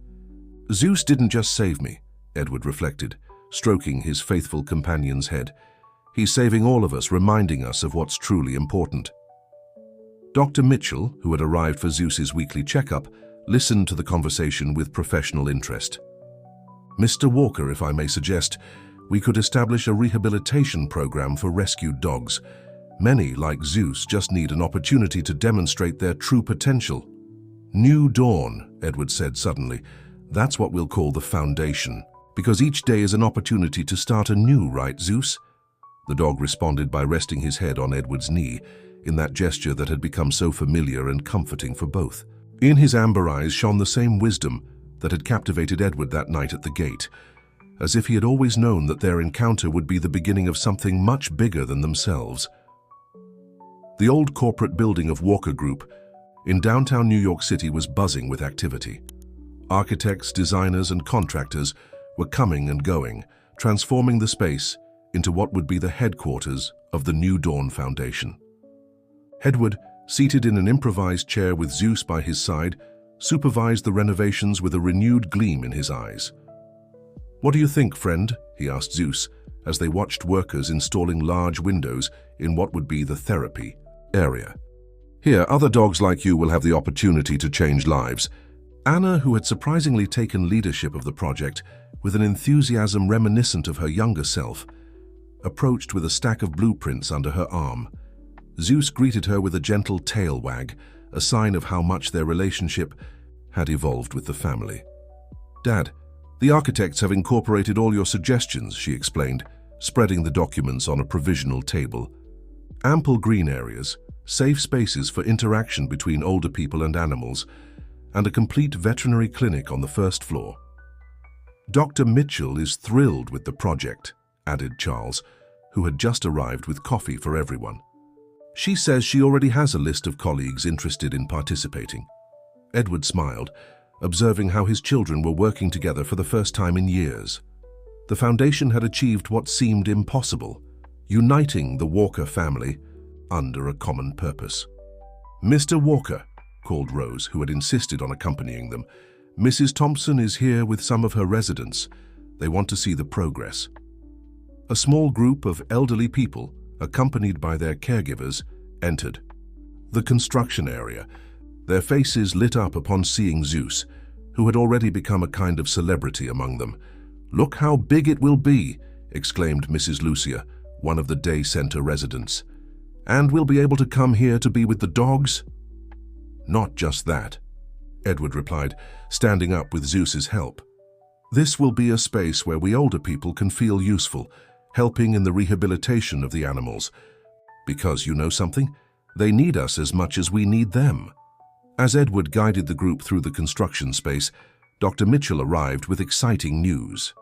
"Zeus didn't just save me," Edward reflected, stroking his faithful companion's head. "He's saving all of us, reminding us of what's truly important." Dr. Mitchell, who had arrived for Zeus's weekly checkup, listened to the conversation with professional interest. "Mr. Walker, if I may suggest, we could establish a rehabilitation program for rescued dogs. Many, like Zeus, just need an opportunity to demonstrate their true potential." "New dawn," Edward said suddenly. "That's what we'll call the foundation. Because each day is an opportunity to start anew, right, Zeus?" The dog responded by resting his head on Edward's knee, in that gesture that had become so familiar and comforting for both. In his amber eyes shone the same wisdom that had captivated Edward that night at the gate. as if he had always known that their encounter would be the beginning of something much bigger than themselves. The old corporate building of Walker Group in downtown New York City was buzzing with activity. Architects, designers, and contractors were coming and going, transforming the space into what would be the headquarters of the New Dawn Foundation. Edward, seated in an improvised chair with Zeus by his side, supervised the renovations with a renewed gleam in his eyes. "What do you think, friend?" he asked Zeus, as they watched workers installing large windows in what would be the therapy area. "Here, other dogs like you will have the opportunity to change lives." Anna, who had surprisingly taken leadership of the project with an enthusiasm reminiscent of her younger self, approached with a stack of blueprints under her arm. Zeus greeted her with a gentle tail wag, a sign of how much their relationship had evolved with the family. "Dad, the architects have incorporated all your suggestions," she explained, spreading the documents on a provisional table. Ample green areas, safe spaces for interaction between older people and animals, and a complete veterinary clinic on the first floor. "Dr. Mitchell is thrilled with the project," added Charles, who had just arrived with coffee for everyone. "She says she already has a list of colleagues interested in participating." Edward smiled, observing how his children were working together for the first time in years. The foundation had achieved what seemed impossible, uniting the Walker family under a common purpose. "Mr. Walker," called Rose, who had insisted on accompanying them, "Mrs. Thompson is here with some of her residents. They want to see the progress." A small group of elderly people, accompanied by their caregivers, entered the construction area, their faces lit up upon seeing Zeus, who had already become a kind of celebrity among them. "Look how big it will be," exclaimed Mrs. Lucia, one of the day center residents. "And we'll be able to come here to be with the dogs?" "Not just that," Edward replied, standing up with Zeus's help. "This will be a space where we older people can feel useful, helping in the rehabilitation of the animals. Because, you know something? They need us as much as we need them." As Edward guided the group through the construction space, Dr. Mitchell arrived with exciting news.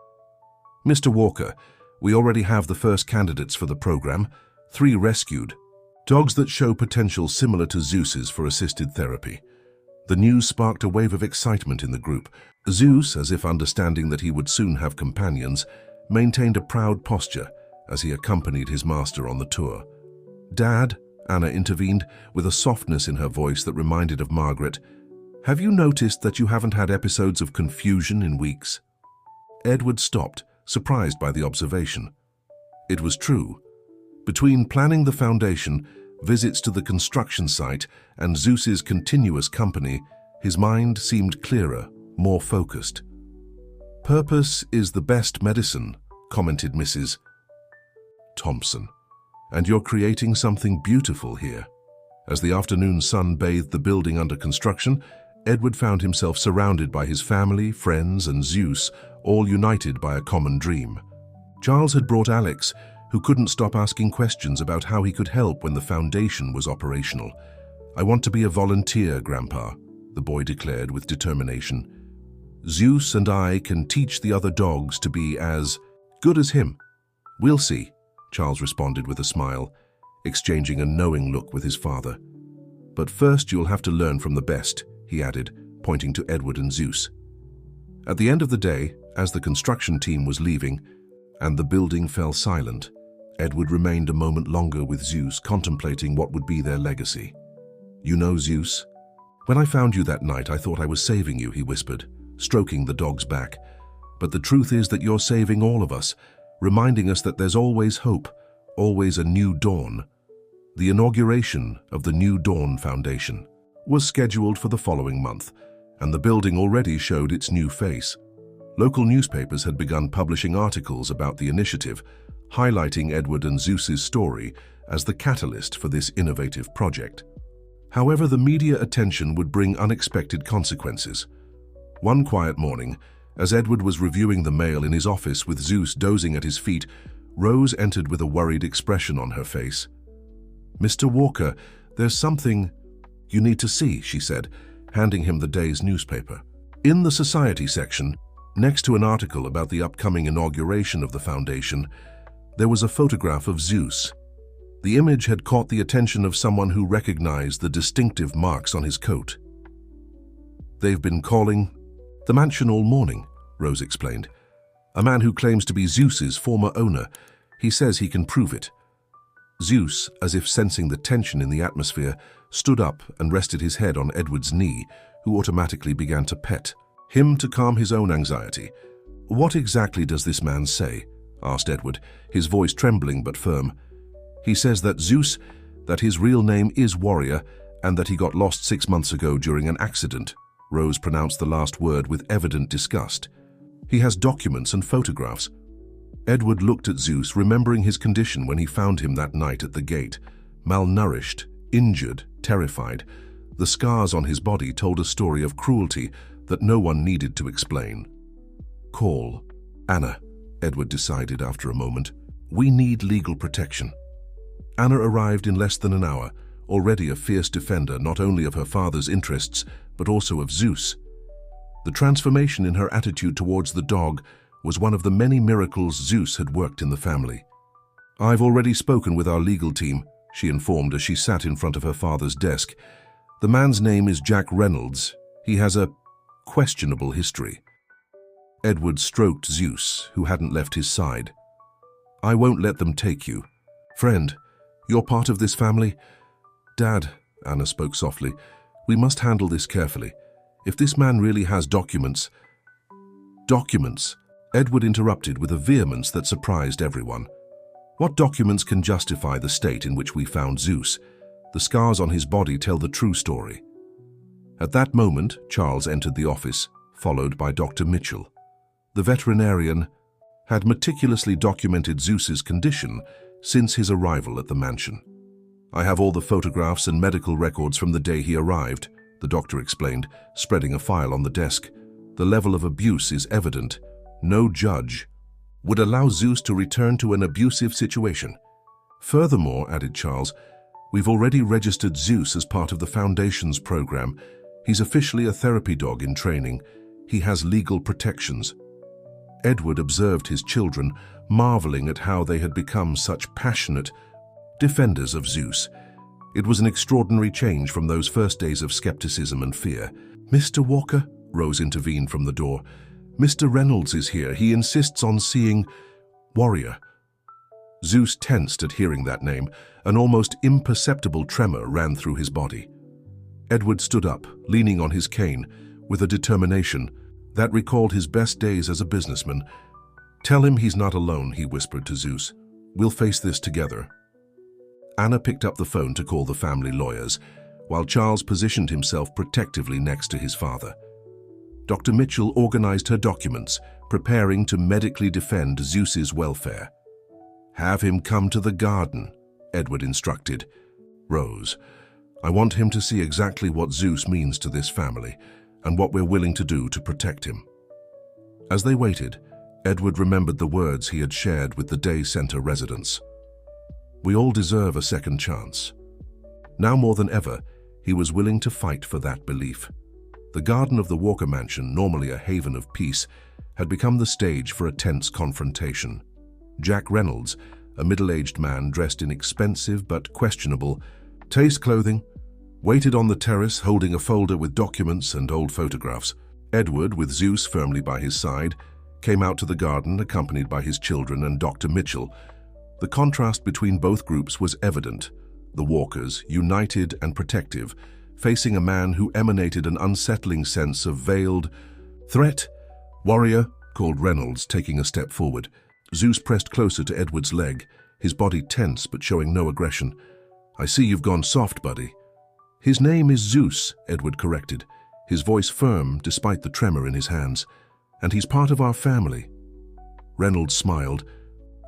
"Mr. Walker, we already have the first candidates for the program, 3 rescued. Dogs that show potential similar to Zeus's for assisted therapy." The news sparked a wave of excitement in the group. Zeus, as if understanding that he would soon have companions, maintained a proud posture as he accompanied his master on the tour. "Dad," Anna intervened, with a softness in her voice that reminded of Margaret, "have you noticed that you haven't had episodes of confusion in weeks?" Edward stopped, surprised by the observation. It was true. Between planning the foundation, visits to the construction site, and Zeus's continuous company, his mind seemed clearer, more focused. "Purpose is the best medicine," commented Mrs. Thompson, "and you're creating something beautiful here." As the afternoon sun bathed the building under construction, Edward found himself surrounded by his family, friends, and Zeus, all united by a common dream. Charles had brought Alex, who couldn't stop asking questions about how he could help when the foundation was operational. "I want to be a volunteer, Grandpa," the boy declared with determination. "Zeus and I can teach the other dogs to be as good as him." "We'll see," Charles responded with a smile, exchanging a knowing look with his father. "But first you'll have to learn from the best," he added, pointing to Edward and Zeus. At the end of the day, as the construction team was leaving, and the building fell silent, Edward remained a moment longer with Zeus, contemplating what would be their legacy. "You know, Zeus, when I found you that night, I thought I was saving you," he whispered, stroking the dog's back. "But the truth is that you're saving all of us, reminding us that there's always hope, always a new dawn." The inauguration of the New Dawn Foundation was scheduled for the following month, and the building already showed its new face. Local newspapers had begun publishing articles about the initiative, highlighting Edward and Zeus's story as the catalyst for this innovative project. However, the media attention would bring unexpected consequences. One quiet morning, as Edward was reviewing the mail in his office with Zeus dozing at his feet, Rose entered with a worried expression on her face. "Mr. Walker, there's something you need to see," she said, handing him the day's newspaper. In the society section, Next to an article about the upcoming inauguration of the foundation, there was a photograph of Zeus. The image had caught the attention of someone who recognized the distinctive marks on his coat. "They've been calling the mansion all morning," Rose explained. "A man who claims to be Zeus's former owner. He says he can prove it." Zeus, as if sensing the tension in the atmosphere, stood up and rested his head on Edward's knee, who automatically began to pet him to calm his own anxiety. "What exactly does this man say?" asked Edward, his voice trembling but firm. "He says that that his real name is Warrior, and that he got lost 6 months ago during an accident." Rose pronounced the last word with evident disgust. "He has documents and photographs." Edward looked at Zeus, remembering his condition when he found him that night at the gate. Malnourished, injured, terrified. The scars on his body told a story of cruelty that no one needed to explain. "Call Anna," Edward decided after a moment. "We need legal protection." Anna arrived in less than an hour, already a fierce defender not only of her father's interests, but also of Zeus. The transformation in her attitude towards the dog was one of the many miracles Zeus had worked in the family. "I've already spoken with our legal team," she informed as she sat in front of her father's desk. "The man's name is Jack Reynolds. He has a questionable history." Edward stroked Zeus, who hadn't left his side. "I won't let them take you. Friend, you're part of this family." "Dad," Anna spoke softly, "we must handle this carefully. If this man really has documents—" "Documents?" Edward interrupted with a vehemence that surprised everyone. "What documents can justify the state in which we found Zeus? The scars on his body tell the true story." At that moment, Charles entered the office, followed by Dr. Mitchell. The veterinarian had meticulously documented Zeus's condition since his arrival at the mansion. "I have all the photographs and medical records from the day he arrived," the doctor explained, spreading a file on the desk. "The level of abuse is evident. No judge would allow Zeus to return to an abusive situation. Furthermore," added Charles, "we've already registered Zeus as part of the Foundation's program. He's officially a therapy dog in training. He has legal protections." Edward observed his children, marveling at how they had become such passionate defenders of Zeus. It was an extraordinary change from those first days of skepticism and fear. "Mr. Walker," Rose intervened from the door. "Mr. Reynolds is here. He insists on seeing Warrior." Zeus tensed at hearing that name. An almost imperceptible tremor ran through his body. Edward stood up, leaning on his cane, with a determination that recalled his best days as a businessman. "Tell him he's not alone," he whispered to Zeus. "We'll face this together." Anna picked up the phone to call the family lawyers, while Charles positioned himself protectively next to his father. Dr. Mitchell organized her documents, preparing to medically defend Zeus's welfare. "Have him come to the garden," Edward instructed. "Rose, I want him to see exactly what Zeus means to this family and what we're willing to do to protect him." As they waited, Edward remembered the words he had shared with the day center residents. "We all deserve a second chance." Now more than ever, he was willing to fight for that belief. The garden of the Walker Mansion, normally a haven of peace, had become the stage for a tense confrontation. Jack Reynolds, a middle-aged man dressed in expensive but questionable taste clothing, waited on the terrace holding a folder with documents and old photographs. Edward, with Zeus firmly by his side, came out to the garden accompanied by his children and Dr. Mitchell. The contrast between both groups was evident. The Walkers, united and protective, facing a man who emanated an unsettling sense of veiled threat. "Warrior," called Reynolds, taking a step forward. Zeus pressed closer to Edward's leg, his body tense but showing no aggression. "I see you've gone soft, buddy." "His name is Zeus," Edward corrected, his voice firm despite the tremor in his hands. "And he's part of our family." Reynolds smiled,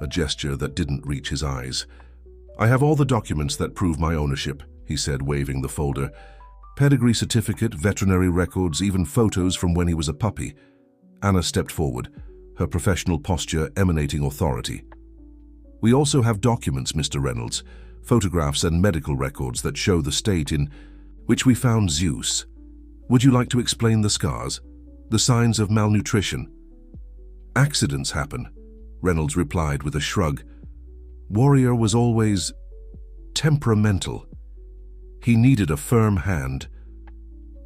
a gesture that didn't reach his eyes. "I have all the documents that prove my ownership," he said, waving the folder. "Pedigree certificate, veterinary records, even photos from when he was a puppy." Anna stepped forward, her professional posture emanating authority. "We also have documents, Mr. Reynolds, photographs and medical records that show the state in which we found Zeus. Would you like to explain the scars, the signs of malnutrition, Accidents happen, Reynolds replied with a shrug. Warrior was always temperamental. He needed a firm hand.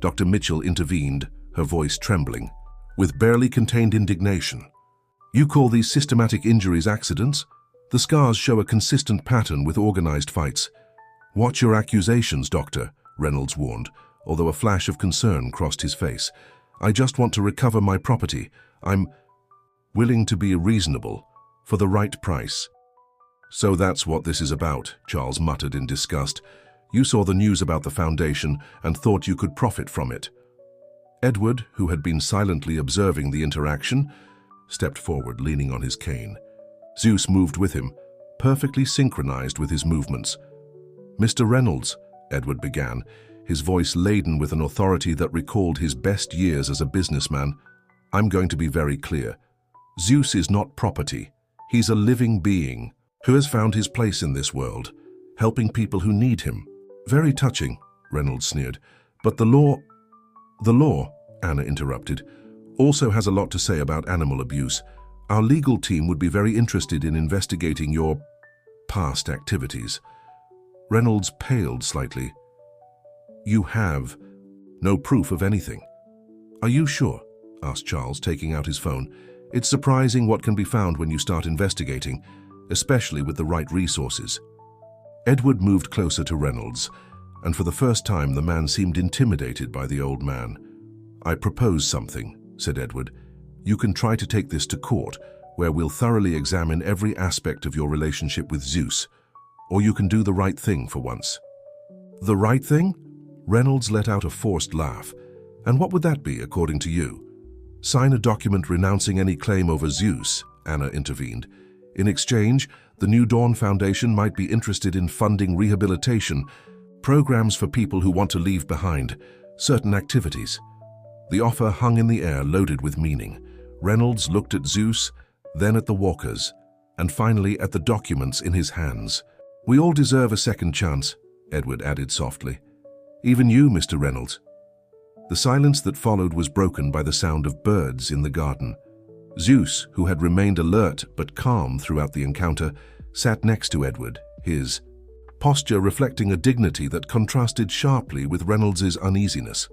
Dr. Mitchell intervened, her voice trembling, with barely contained indignation. You call these systematic injuries accidents? The scars show a consistent pattern with organized fights. Watch your accusations, Doctor, Reynolds warned, although a flash of concern crossed his face. I just want to recover my property. I'm willing to be reasonable for the right price. So that's what this is about, Charles muttered in disgust. You saw the news about the foundation and thought you could profit from it. Edward, who had been silently observing the interaction, stepped forward, leaning on his cane. Zeus moved with him, perfectly synchronized with his movements. Mr. Reynolds, Edward began, his voice laden with an authority that recalled his best years as a businessman. I'm going to be very clear. Zeus is not property. He's a living being who has found his place in this world, helping people who need him. Very touching, Reynolds sneered. But the law, Anna interrupted, also has a lot to say about animal abuse. Our legal team would be very interested in investigating your past activities. Reynolds paled slightly. You have no proof of anything. Are you sure? Asked Charles, taking out his phone. It's surprising what can be found when you start investigating, especially with the right resources. Edward moved closer to Reynolds, and for the first time the man seemed intimidated by the old man. I propose something, said Edward. You can try to take this to court, where we'll thoroughly examine every aspect of your relationship with Zeus. Or you can do the right thing for once. The right thing? Reynolds let out a forced laugh. And what would that be, according to you? Sign a document renouncing any claim over Zeus, Anna intervened. In exchange, the New Dawn Foundation might be interested in funding rehabilitation, programs for people who want to leave behind certain activities. The offer hung in the air, loaded with meaning. Reynolds looked at Zeus, then at the walkers, and finally at the documents in his hands. We all deserve a second chance, Edward added softly. Even you, Mr. Reynolds. The silence that followed was broken by the sound of birds in the garden. Zeus, who had remained alert but calm throughout the encounter, sat next to Edward, his posture reflecting a dignity that contrasted sharply with Reynolds's uneasiness.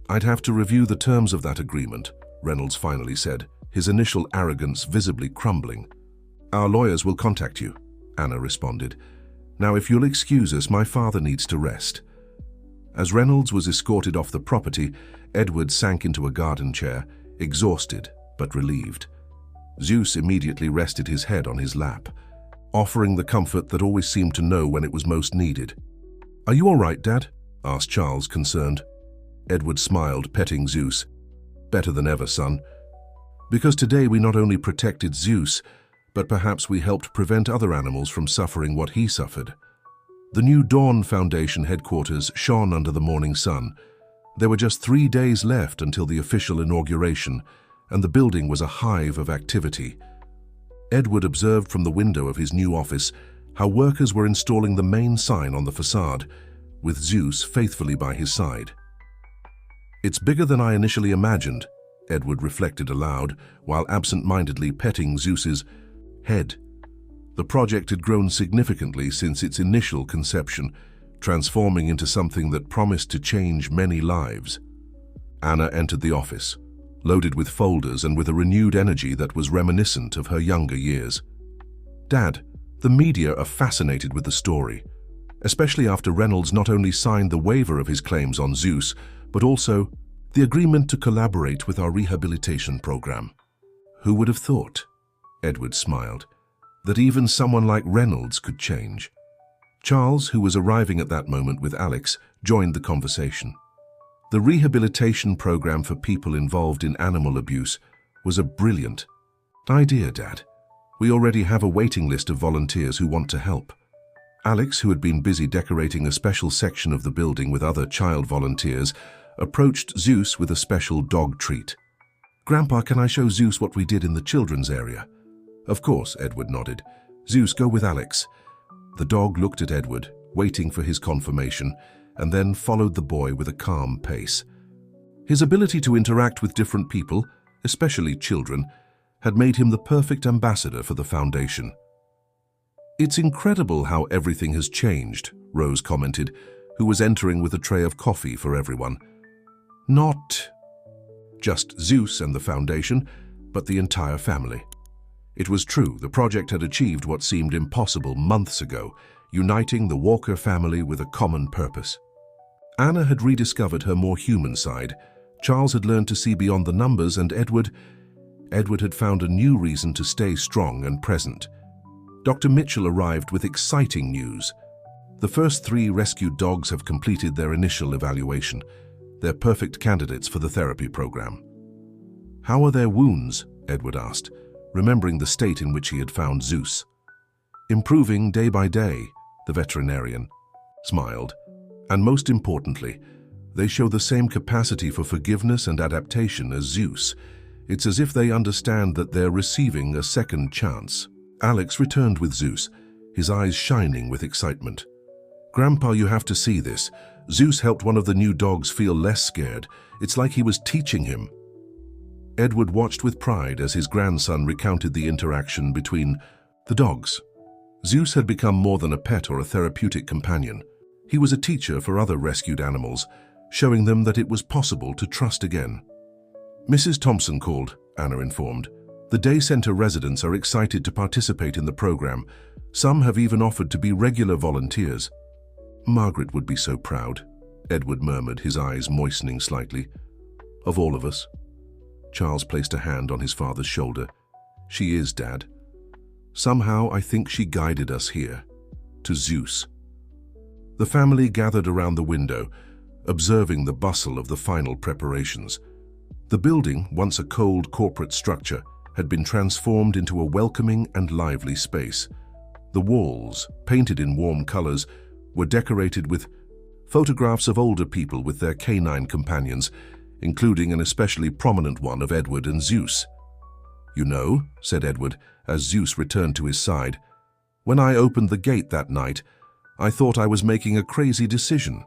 I'd have to review the terms of that agreement, Reynolds finally said, his initial arrogance visibly crumbling. Our lawyers will contact you, Anna responded. Now, if you'll excuse us, my father needs to rest. As Reynolds was escorted off the property, Edward sank into a garden chair, exhausted but relieved. Zeus immediately rested his head on his lap, offering the comfort that always seemed to know when it was most needed. Are you all right, Dad? Asked Charles, concerned. Edward smiled, petting Zeus. Better than ever, son. Because today we not only protected Zeus, but perhaps we helped prevent other animals from suffering what he suffered. The New Dawn Foundation headquarters shone under the morning sun. There were just 3 days left until the official inauguration, and the building was a hive of activity. Edward observed from the window of his new office how workers were installing the main sign on the facade, with Zeus faithfully by his side. It's bigger than I initially imagined, Edward reflected aloud, while absent-mindedly petting Zeus's head. The project had grown significantly since its initial conception, transforming into something that promised to change many lives. Anna entered the office, loaded with folders and with a renewed energy that was reminiscent of her younger years. Dad, the media are fascinated with the story, especially after Reynolds not only signed the waiver of his claims on Zeus, but also the agreement to collaborate with our rehabilitation program. Who would have thought, Edward smiled, that even someone like Reynolds could change? Charles, who was arriving at that moment with Alex, joined the conversation. The rehabilitation program for people involved in animal abuse was a brilliant idea, Dad. We already have a waiting list of volunteers who want to help. Alex, who had been busy decorating a special section of the building with other child volunteers, approached Zeus with a special dog treat. Grandpa, can I show Zeus what we did in the children's area? Of course, Edward nodded. Zeus, go with Alex. The dog looked at Edward, waiting for his confirmation, and then followed the boy with a calm pace. His ability to interact with different people, especially children, had made him the perfect ambassador for the foundation. "It's incredible how everything has changed," Rose commented, who was entering with a tray of coffee for everyone. "Not just Zeus and the foundation, but the entire family." It was true, the project had achieved what seemed impossible months ago, uniting the Walker family with a common purpose. Anna had rediscovered her more human side, Charles had learned to see beyond the numbers, and Edward had found a new reason to stay strong and present. Dr. Mitchell arrived with exciting news. The first 3 rescued dogs have completed their initial evaluation. They're perfect candidates for the therapy program. "How are their wounds?" Edward asked, remembering the state in which he had found Zeus. "Improving day by day," the veterinarian smiled. "And most importantly, they show the same capacity for forgiveness and adaptation as Zeus. It's as if they understand that they're receiving a second chance." Alex returned with Zeus, his eyes shining with excitement. "Grandpa, you have to see this. Zeus helped one of the new dogs feel less scared. It's like he was teaching him." Edward watched with pride as his grandson recounted the interaction between the dogs. Zeus had become more than a pet or a therapeutic companion. He was a teacher for other rescued animals, showing them that it was possible to trust again. "Mrs. Thompson called," Anna informed. "The day center residents are excited to participate in the program. Some have even offered to be regular volunteers." "Margaret would be so proud," Edward murmured, his eyes moistening slightly. "Of all of us." Charles placed a hand on his father's shoulder. "She is, Dad. Somehow I think she guided us here, to Zeus." The family gathered around the window, observing the bustle of the final preparations. The building, once a cold corporate structure, had been transformed into a welcoming and lively space. The walls, painted in warm colors, were decorated with photographs of older people with their canine companions, including an especially prominent one of Edward and Zeus. "You know," said Edward, as Zeus returned to his side, "when I opened the gate that night, I thought I was making a crazy decision.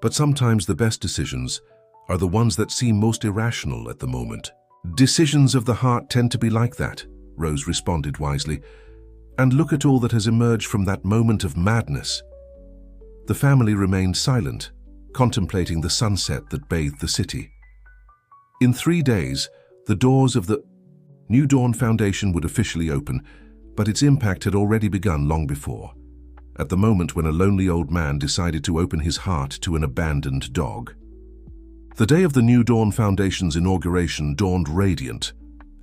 But sometimes the best decisions are the ones that seem most irrational at the moment." "Decisions of the heart tend to be like that," Rose responded wisely. "And look at all that has emerged from that moment of madness." The family remained silent, contemplating the sunset that bathed the city. In 3 days, the doors of the New Dawn Foundation would officially open, but its impact had already begun long before, at the moment when a lonely old man decided to open his heart to an abandoned dog. The day of the New Dawn Foundation's inauguration dawned radiant,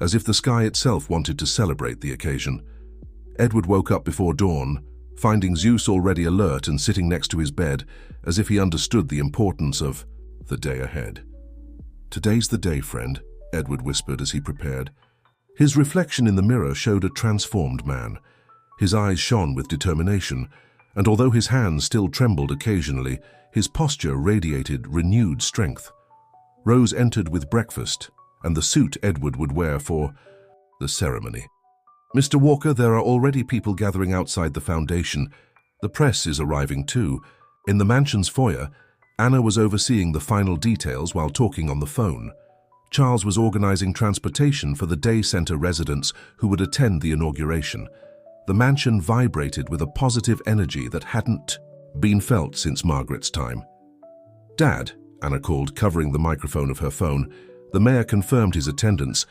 as if the sky itself wanted to celebrate the occasion. Edward woke up before dawn, finding Zeus already alert and sitting next to his bed, as if he understood the importance of the day ahead. "Today's the day, friend," Edward whispered as he prepared. His reflection in the mirror showed a transformed man. His eyes shone with determination, and although his hands still trembled occasionally, his posture radiated renewed strength. Rose entered with breakfast and the suit Edward would wear for the ceremony. "Mr. Walker, there are already people gathering outside the foundation. The press is arriving too." In the mansion's foyer, Anna was overseeing the final details while talking on the phone. Charles was organizing transportation for the day center residents who would attend the inauguration. The mansion vibrated with a positive energy that hadn't been felt since Margaret's time. "Dad," Anna called, covering the microphone of her phone. The mayor confirmed his attendance,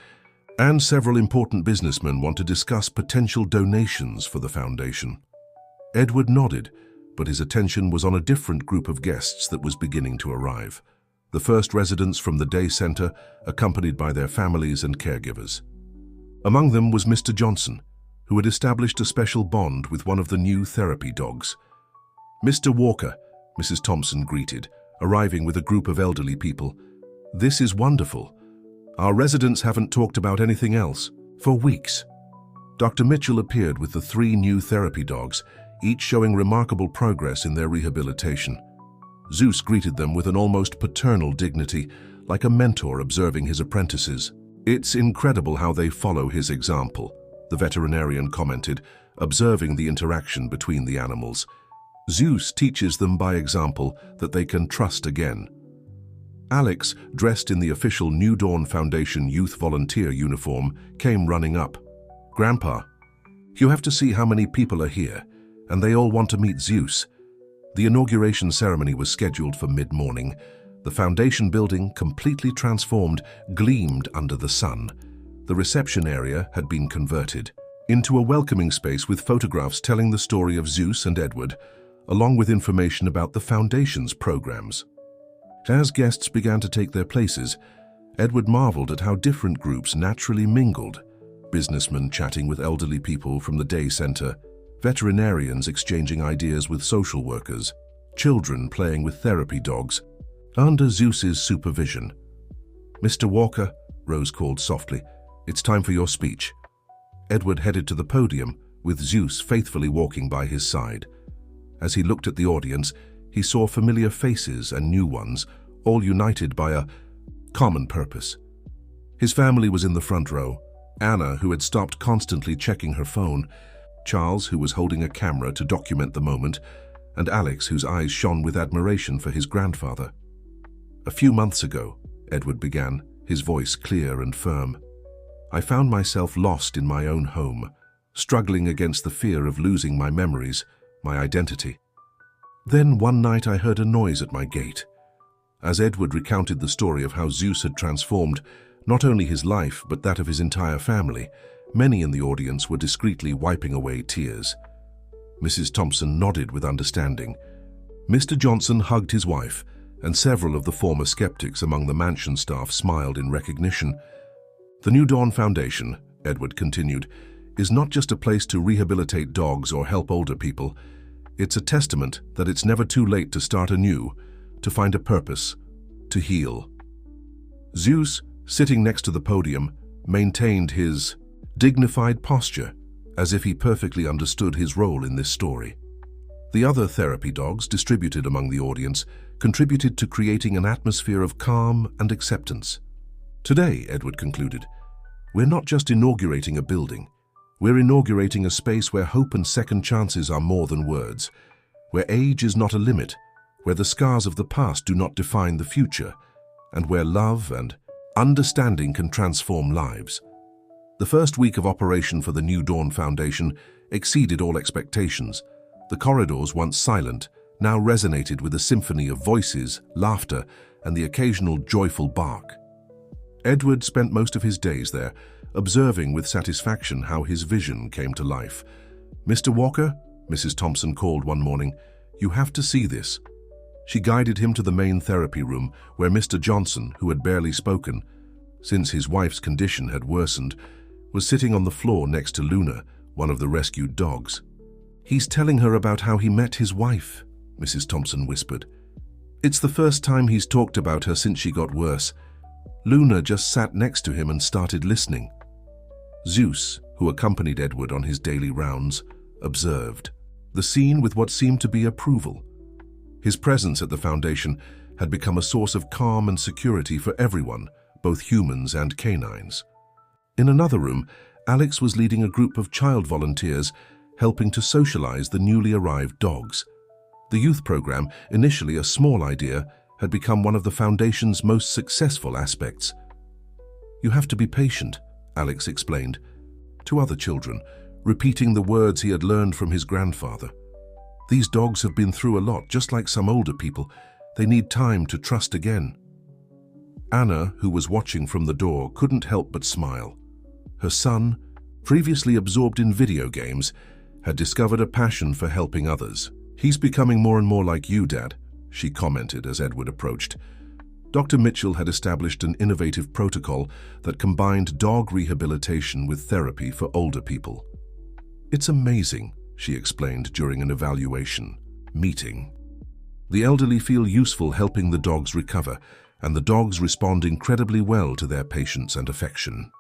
and several important businessmen want to discuss potential donations for the foundation. Edward nodded, but his attention was on a different group of guests that was beginning to arrive. The first residents from the day center, accompanied by their families and caregivers. Among them was Mr. Johnson, who had established a special bond with one of the new therapy dogs. "Mr. Walker," Mrs. Thompson greeted, arriving with a group of elderly people. "This is wonderful. Our residents haven't talked about anything else for weeks." Dr. Mitchell appeared with the 3 new therapy dogs, each showing remarkable progress in their rehabilitation. Zeus greeted them with an almost paternal dignity, like a mentor observing his apprentices. "It's incredible how they follow his example," the veterinarian commented, observing the interaction between the animals. "Zeus teaches them by example that they can trust again." Alex, dressed in the official New Dawn Foundation youth volunteer uniform, came running up. "Grandpa, you have to see how many people are here, and they all want to meet Zeus." The inauguration ceremony was scheduled for mid-morning. The foundation building, completely transformed, gleamed under the sun. The reception area had been converted into a welcoming space with photographs telling the story of Zeus and Edward, along with information about the foundation's programs. As guests began to take their places, Edward marveled at how different groups naturally mingled. Businessmen chatting with elderly people from the day center, veterinarians exchanging ideas with social workers, children playing with therapy dogs, under Zeus's supervision. "Mr. Walker," Rose called softly, "it's time for your speech." Edward headed to the podium, with Zeus faithfully walking by his side. As he looked at the audience, he saw familiar faces and new ones, all united by a common purpose. His family was in the front row. Anna, who had stopped constantly checking her phone, Charles, who was holding a camera to document the moment, and Alex, whose eyes shone with admiration for his grandfather. "A few months ago," Edward began, his voice clear and firm, "I found myself lost in my own home, struggling against the fear of losing my memories, my identity. Then one night I heard a noise at my gate." As Edward recounted the story of how Zeus had transformed not only his life but that of his entire family, many in the audience were discreetly wiping away tears. Mrs. Thompson nodded with understanding. Mr. Johnson hugged his wife, and several of the former skeptics among the mansion staff smiled in recognition. "The New Dawn Foundation," Edward continued, "is not just a place to rehabilitate dogs or help older people. It's a testament that it's never too late to start anew, to find a purpose, to heal." Zeus, sitting next to the podium, maintained his dignified posture, as if he perfectly understood his role in this story. The other therapy dogs, distributed among the audience, contributed to creating an atmosphere of calm and acceptance. "Today," Edward concluded, "we're not just inaugurating a building. We're inaugurating a space where hope and second chances are more than words, where age is not a limit, where the scars of the past do not define the future, and where love and understanding can transform lives." The first week of operation for the New Dawn Foundation exceeded all expectations. The corridors, once silent, now resonated with a symphony of voices, laughter, and the occasional joyful bark. Edward spent most of his days there, observing with satisfaction how his vision came to life. "Mr. Walker," Mrs. Thompson called one morning, "you have to see this." She guided him to the main therapy room, where Mr. Johnson, who had barely spoken, since his wife's condition had worsened, was sitting on the floor next to Luna, one of the rescued dogs. "He's telling her about how he met his wife," Mrs. Thompson whispered. "It's the first time he's talked about her since she got worse." Luna just sat next to him and started listening. Zeus, who accompanied Edward on his daily rounds, observed the scene with what seemed to be approval. His presence at the foundation had become a source of calm and security for everyone, both humans and canines. In another room, Alex was leading a group of child volunteers, helping to socialize the newly arrived dogs. The youth program, initially a small idea, had become one of the foundation's most successful aspects. "You have to be patient," Alex explained to other children, repeating the words he had learned from his grandfather. "These dogs have been through a lot, just like some older people. They need time to trust again." Anna, who was watching from the door, couldn't help but smile. Her son, previously absorbed in video games, had discovered a passion for helping others. "He's becoming more and more like you, Dad," she commented as Edward approached. Dr. Mitchell had established an innovative protocol that combined dog rehabilitation with therapy for older people. "It's amazing," she explained during an evaluation meeting. "The elderly feel useful helping the dogs recover, and the dogs respond incredibly well to their patience and affection."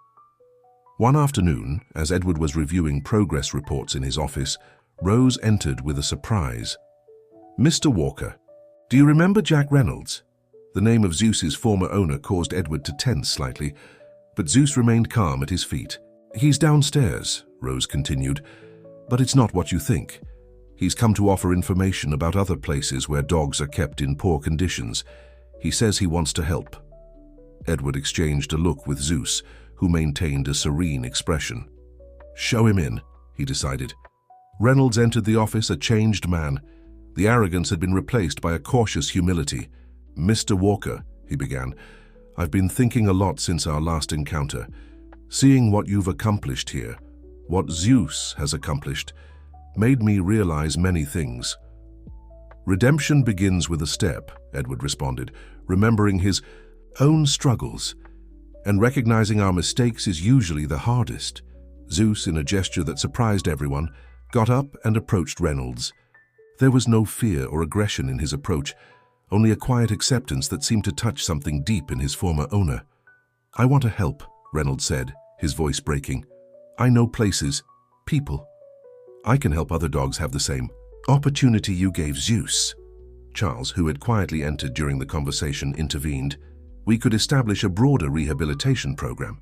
One afternoon, as Edward was reviewing progress reports in his office, Rose entered with a surprise. "Mr. Walker, do you remember Jack Reynolds?" The name of Zeus's former owner caused Edward to tense slightly, but Zeus remained calm at his feet. "He's downstairs," Rose continued, "but it's not what you think. He's come to offer information about other places where dogs are kept in poor conditions. He says he wants to help. Edward exchanged a look with Zeus, who maintained a serene expression. Show him in, he decided. Reynolds entered the office a changed man. The arrogance had been replaced by a cautious humility. Mr. Walker, he began, I've been thinking a lot since our last encounter. Seeing what you've accomplished here, what Zeus has accomplished, made me realize many things. Redemption begins with a step, Edward responded, remembering his own struggles, and recognizing our mistakes is usually the hardest. Zeus, in a gesture that surprised everyone, got up and approached Reynolds. There was no fear or aggression in his approach, only a quiet acceptance that seemed to touch something deep in his former owner. I want to help, Reynolds said, his voice breaking. I know places, people. I can help other dogs have the same opportunity you gave Zeus. Charles, who had quietly entered during the conversation, intervened. We could establish a broader rehabilitation program,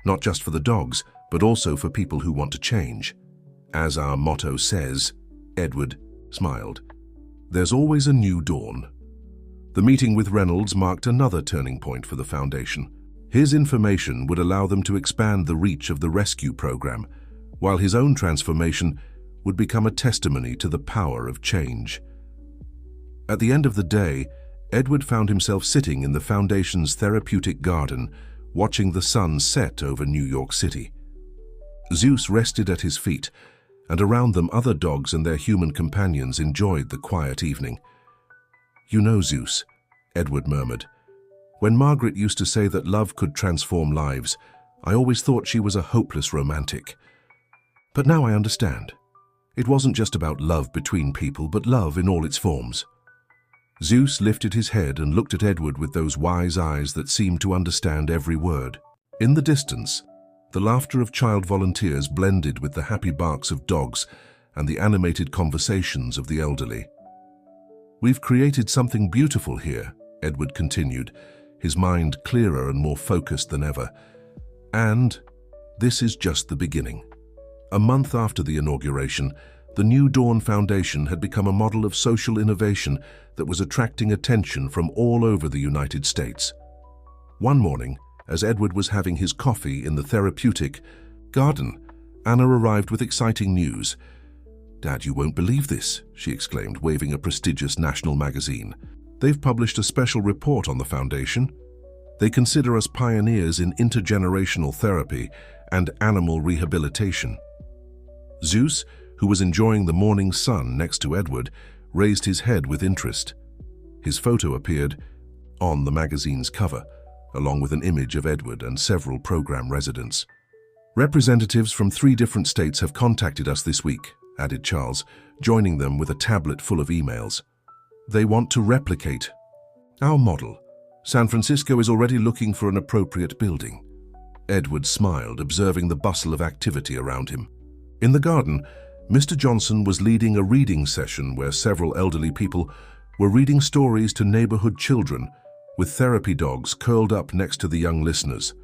not just for the dogs, but also for people who want to change. As our motto says, Edward smiled. There's always a new dawn. The meeting with Reynolds marked another turning point for the foundation. His information would allow them to expand the reach of the rescue program, while his own transformation would become a testimony to the power of change. At the end of the day, Edward found himself sitting in the Foundation's therapeutic garden, watching the sun set over New York City. Zeus rested at his feet, and around them other dogs and their human companions enjoyed the quiet evening. You know, Zeus, Edward murmured, when Margaret used to say that love could transform lives, I always thought she was a hopeless romantic. But now I understand. It wasn't just about love between people, but love in all its forms. Zeus lifted his head and looked at Edward with those wise eyes that seemed to understand every word. In the distance, the laughter of child volunteers blended with the happy barks of dogs and the animated conversations of the elderly. We've created something beautiful here, Edward continued, his mind clearer and more focused than ever. And this is just the beginning. A month after the inauguration, the New Dawn Foundation had become a model of social innovation that was attracting attention from all over the United States. One morning, as Edward was having his coffee in the therapeutic garden, Anna arrived with exciting news. Dad, you won't believe this, she exclaimed, waving a prestigious national magazine. They've published a special report on the foundation. They consider us pioneers in intergenerational therapy and animal rehabilitation. Zeus, who was enjoying the morning sun next to Edward, raised his head with interest. His photo appeared on the magazine's cover, along with an image of Edward and several program residents. Representatives from 3 different states have contacted us this week, added Charles, joining them with a tablet full of emails. They want to replicate our model. San Francisco is already looking for an appropriate building. Edward smiled, observing the bustle of activity around him. In the garden, Mr. Johnson was leading a reading session where several elderly people were reading stories to neighborhood children, with therapy dogs curled up next to the young listeners.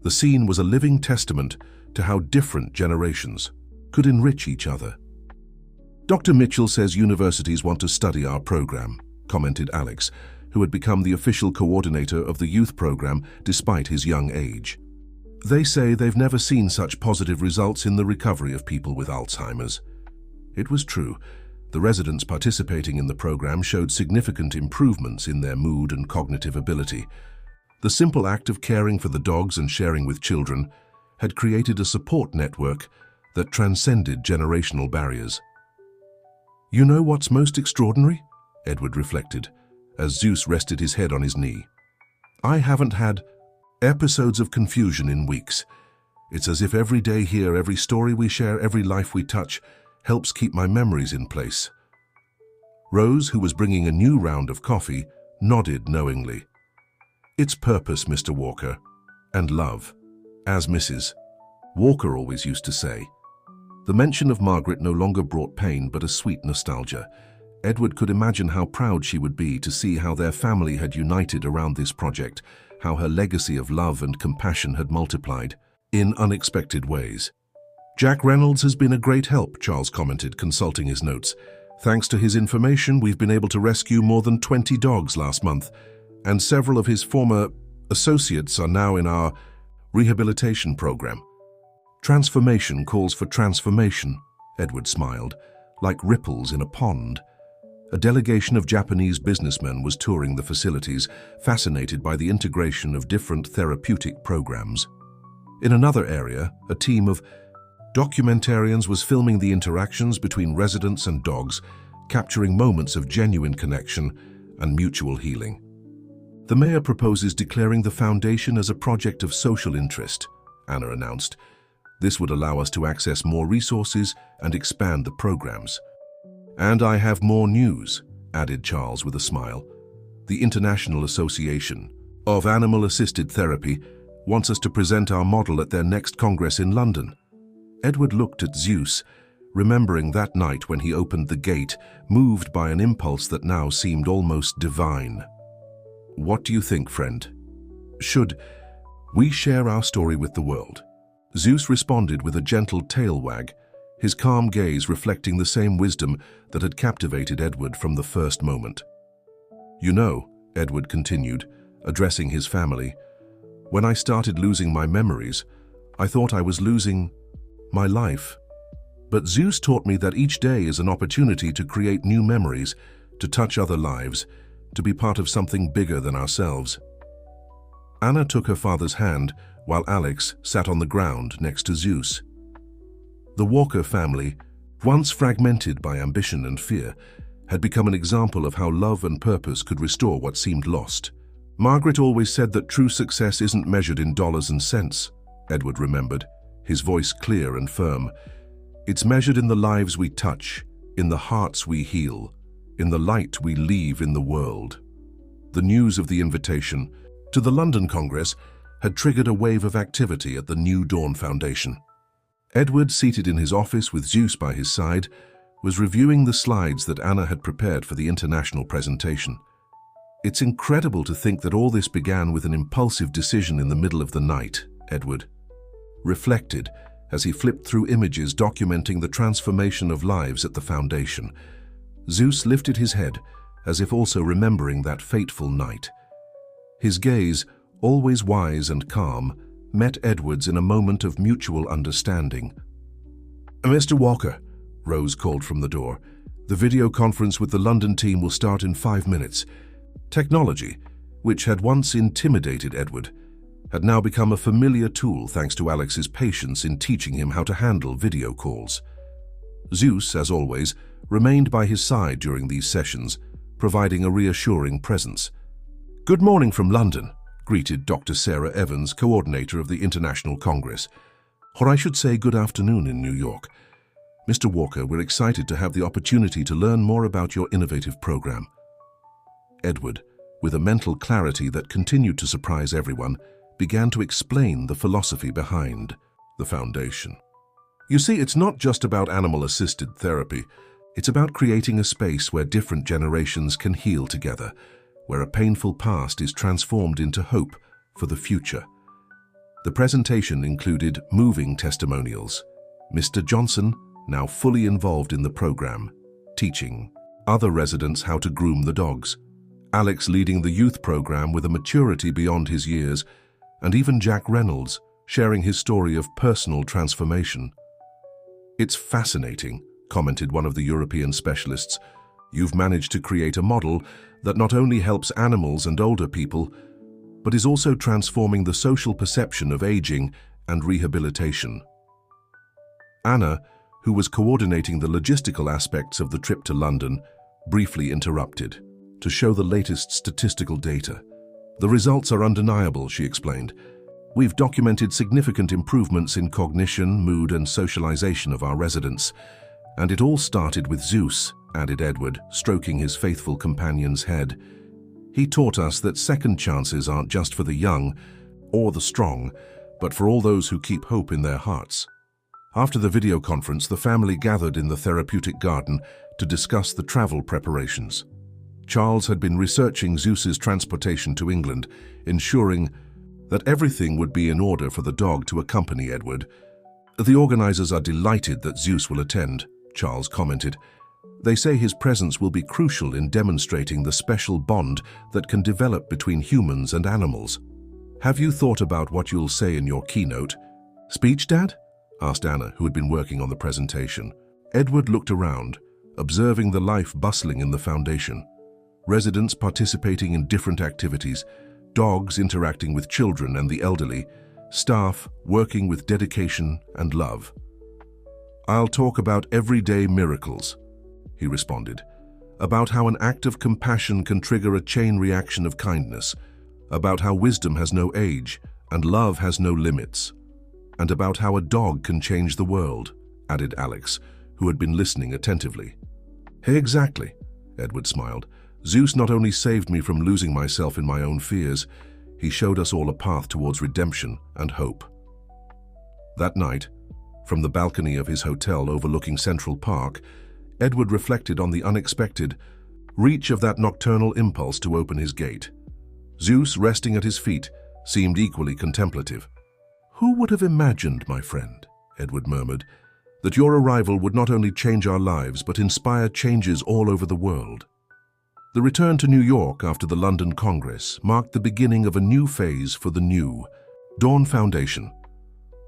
The scene was a living testament to how different generations could enrich each other. Dr. Mitchell says universities want to study our program, commented Alex, who had become the official coordinator of the youth program despite his young age. They say they've never seen such positive results in the recovery of people with Alzheimer's. It was true. The residents participating in the program showed significant improvements in their mood and cognitive ability. The simple act of caring for the dogs and sharing with children had created a support network that transcended generational barriers. You know what's most extraordinary? Edward reflected, as Zeus rested his head on his knee. I haven't had episodes of confusion in weeks. It's as if every day here, every story we share, every life we touch, helps keep my memories in place. Rose, who was bringing a new round of coffee, nodded knowingly. It's purpose, Mr. Walker, and love, as Mrs. Walker always used to say. The mention of Margaret no longer brought pain but a sweet nostalgia. Edward could imagine how proud she would be to see how their family had united around this project, how her legacy of love and compassion had multiplied in unexpected ways. Jack Reynolds has been a great help, Charles commented, consulting his notes. Thanks to his information, we've been able to rescue more than 20 dogs last month. and several of his former associates are now in our rehabilitation program. Transformation calls for transformation, Edward smiled, like ripples in a pond. A delegation of Japanese businessmen was touring the facilities, fascinated by the integration of different therapeutic programs. In another area, a team of documentarians was filming the interactions between residents and dogs, capturing moments of genuine connection and mutual healing. The mayor proposes declaring the foundation as a project of social interest, Anna announced. This would allow us to access more resources and expand the programs. And I have more news, added Charles with a smile. The International Association of Animal-Assisted Therapy wants us to present our model at their next Congress in London. Edward looked at Zeus, remembering that night when he opened the gate, moved by an impulse that now seemed almost divine. What do you think, friend? Should we share our story with the world? Zeus responded with a gentle tail wag, his calm gaze reflecting the same wisdom that had captivated Edward from the first moment. You know, Edward continued, addressing his family, when I started losing my memories, I thought I was losing my life. But Zeus taught me that each day is an opportunity to create new memories, to touch other lives, to be part of something bigger than ourselves. Anna took her father's hand while Alex sat on the ground next to Zeus. The Walker family, once fragmented by ambition and fear, had become an example of how love and purpose could restore what seemed lost. Margaret always said that true success isn't measured in dollars and cents, Edward remembered, his voice clear and firm. It's measured in the lives we touch, in the hearts we heal, in the light we leave in the world. The news of the invitation to the London Congress had triggered a wave of activity at the New Dawn Foundation. Edward, seated in his office with Zeus by his side, was reviewing the slides that Anna had prepared for the international presentation. It's incredible to think that all this began with an impulsive decision in the middle of the night, Edward reflected as he flipped through images documenting the transformation of lives at the foundation. Zeus lifted his head, as if also remembering that fateful night. His gaze, always wise and calm, met Edward's in a moment of mutual understanding. "Mr. Walker," Rose called from the door, "the video conference with the London team will start in 5 minutes. Technology, which had once intimidated Edward, had now become a familiar tool thanks to Alex's patience in teaching him how to handle video calls. Zeus, as always, remained by his side during these sessions, providing a reassuring presence. "Good morning from London," greeted Dr. Sarah Evans, coordinator of the International Congress. "Or I should say good afternoon in New York. Mr. Walker, we're excited to have the opportunity to learn more about your innovative program." Edward, with a mental clarity that continued to surprise everyone, began to explain the philosophy behind the foundation. "You see, it's not just about animal-assisted therapy. It's about creating a space where different generations can heal together, where a painful past is transformed into hope for the future." The presentation included moving testimonials. Mr. Johnson, now fully involved in the program, teaching other residents how to groom the dogs. Alex leading the youth program with a maturity beyond his years, and even Jack Reynolds sharing his story of personal transformation. "It's fascinating," commented one of the European specialists. "You've managed to create a model that not only helps animals and older people, but is also transforming the social perception of aging and rehabilitation." Anna, who was coordinating the logistical aspects of the trip to London, briefly interrupted to show the latest statistical data. "The results are undeniable," she explained. "We've documented significant improvements in cognition, mood, and socialization of our residents. And it all started with Zeus," added Edward, stroking his faithful companion's head. "He taught us that second chances aren't just for the young or the strong, but for all those who keep hope in their hearts." After the video conference, the family gathered in the therapeutic garden to discuss the travel preparations. Charles had been researching Zeus's transportation to England, ensuring that everything would be in order for the dog to accompany Edward. "The organizers are delighted that Zeus will attend," Charles commented. They say his presence will be crucial in demonstrating the special bond that can develop between humans and animals. Have you thought about what you'll say in your keynote speech, Dad? Asked Anna, who had been working on the presentation. Edward looked around, observing the life bustling in the foundation. Residents participating in different activities, dogs interacting with children and the elderly, staff working with dedication and love. I'll talk about everyday miracles, he responded, about how an act of compassion can trigger a chain reaction of kindness, about how wisdom has no age and love has no limits, and about how a dog can change the world, added Alex, who had been listening attentively. Hey, exactly, Edward smiled. Zeus not only saved me from losing myself in my own fears, he showed us all a path towards redemption and hope. That night, from the balcony of his hotel overlooking Central Park, Edward reflected on the unexpected reach of that nocturnal impulse to open his gate. Zeus, resting at his feet, seemed equally contemplative. Who would have imagined, my friend, Edward murmured, that your arrival would not only change our lives but inspire changes all over the world? The return to New York after the London Congress marked the beginning of a new phase for the new Dawn Foundation.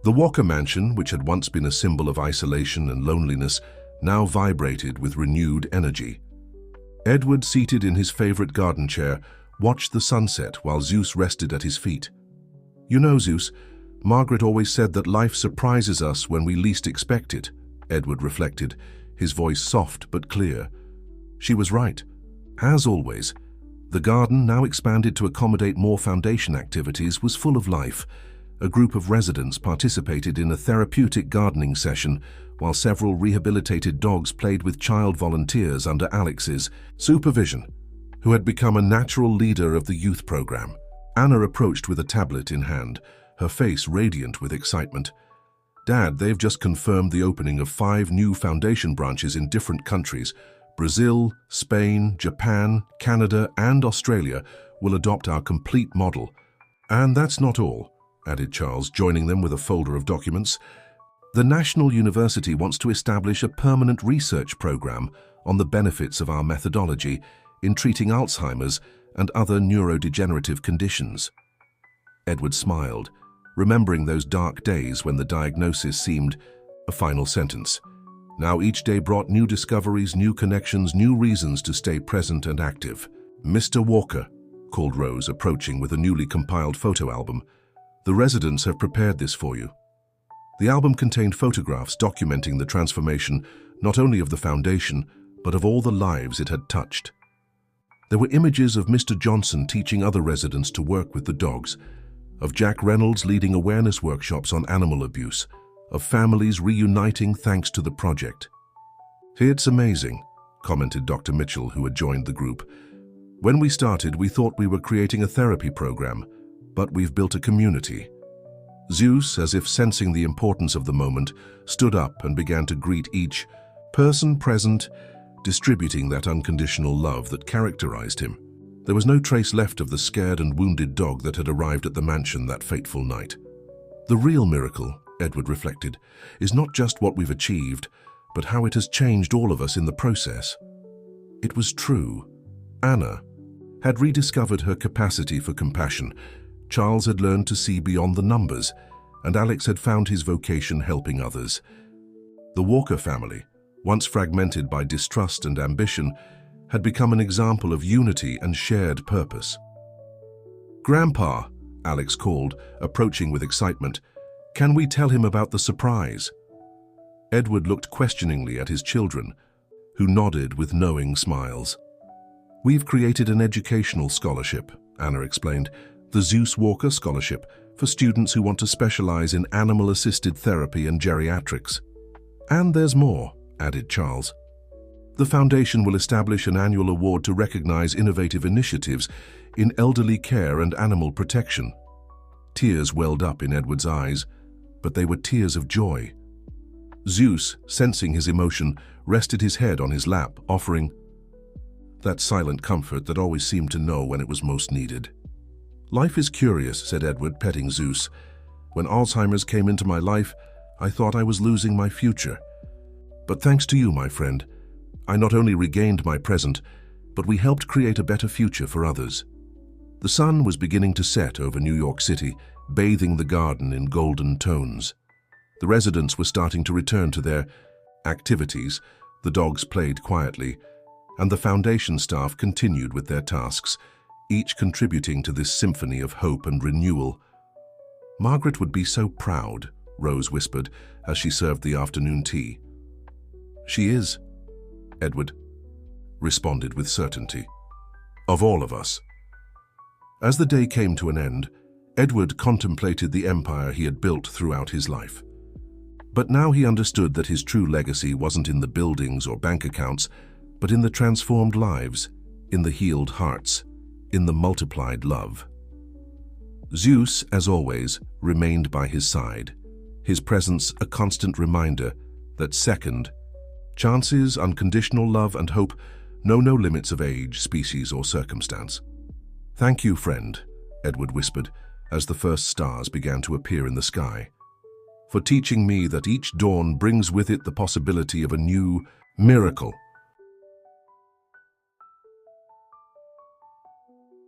The Walker Mansion, which had once been a symbol of isolation and loneliness, now vibrated with renewed energy. Edward, seated in his favorite garden chair, watched the sunset while Zeus rested at his feet. You know, Zeus, Margaret always said that life surprises us when we least expect it, Edward reflected, his voice soft but clear. She was right. As always, the garden, now expanded to accommodate more foundation activities, was full of life. A group of residents participated in a therapeutic gardening session, while several rehabilitated dogs played with child volunteers under Alex's supervision, who had become a natural leader of the youth program. Anna approached with a tablet in hand, her face radiant with excitement. Dad, they've just confirmed the opening of 5 new foundation branches in different countries. Brazil, Spain, Japan, Canada, and Australia will adopt our complete model. And that's not all, added Charles, joining them with a folder of documents. The National University wants to establish a permanent research program on the benefits of our methodology in treating Alzheimer's and other neurodegenerative conditions. Edward smiled, remembering those dark days when the diagnosis seemed a final sentence. Now each day brought new discoveries, new connections, new reasons to stay present and active. Mr. Walker, called Rose, approaching with a newly compiled photo album. The residents have prepared this for you. The album contained photographs documenting the transformation not only of the foundation, but of all the lives it had touched. There were images of Mr. Johnson teaching other residents to work with the dogs, of Jack Reynolds leading awareness workshops on animal abuse, of families reuniting thanks to the project. It's amazing, commented Dr. Mitchell, who had joined the group. When we started, we thought we were creating a therapy program, but we've built a community. Zeus, as if sensing the importance of the moment, stood up and began to greet each person present, distributing that unconditional love that characterized him. There was no trace left of the scared and wounded dog that had arrived at the mansion that fateful night. The real miracle, Edward reflected, is not just what we've achieved, but how it has changed all of us in the process. It was true. Anna had rediscovered her capacity for compassion. Charles had learned to see beyond the numbers, and Alex had found his vocation helping others. The Walker family, once fragmented by distrust and ambition, had become an example of unity and shared purpose. Grandpa, Alex called, approaching with excitement. Can we tell him about the surprise? Edward looked questioningly at his children, who nodded with knowing smiles. We've created an educational scholarship, Anna explained, the Zeus Walker Scholarship, for students who want to specialize in animal-assisted therapy and geriatrics. And there's more, added Charles. The foundation will establish an annual award to recognize innovative initiatives in elderly care and animal protection. Tears welled up in Edward's eyes, but they were tears of joy. Zeus, sensing his emotion, rested his head on his lap, offering that silent comfort that always seemed to know when it was most needed. Life is curious, said Edward, petting Zeus. When Alzheimer's came into my life, I thought I was losing my future. But thanks to you, my friend, I not only regained my present, but we helped create a better future for others. The sun was beginning to set over New York City, bathing the garden in golden tones. The residents were starting to return to their activities, the dogs played quietly, and the foundation staff continued with their tasks, each contributing to this symphony of hope and renewal. "Margaret would be so proud," Rose whispered as she served the afternoon tea. "She is," Edward responded with certainty. "Of all of us." As the day came to an end, Edward contemplated the empire he had built throughout his life. But now he understood that his true legacy wasn't in the buildings or bank accounts, but in the transformed lives, in the healed hearts, in the multiplied love. Zeus, as always, remained by his side, his presence a constant reminder that second chances, unconditional love and hope know no limits of age, species or circumstance. "Thank you, friend," Edward whispered as the first stars began to appear in the sky, "for teaching me that each dawn brings with it the possibility of a new miracle."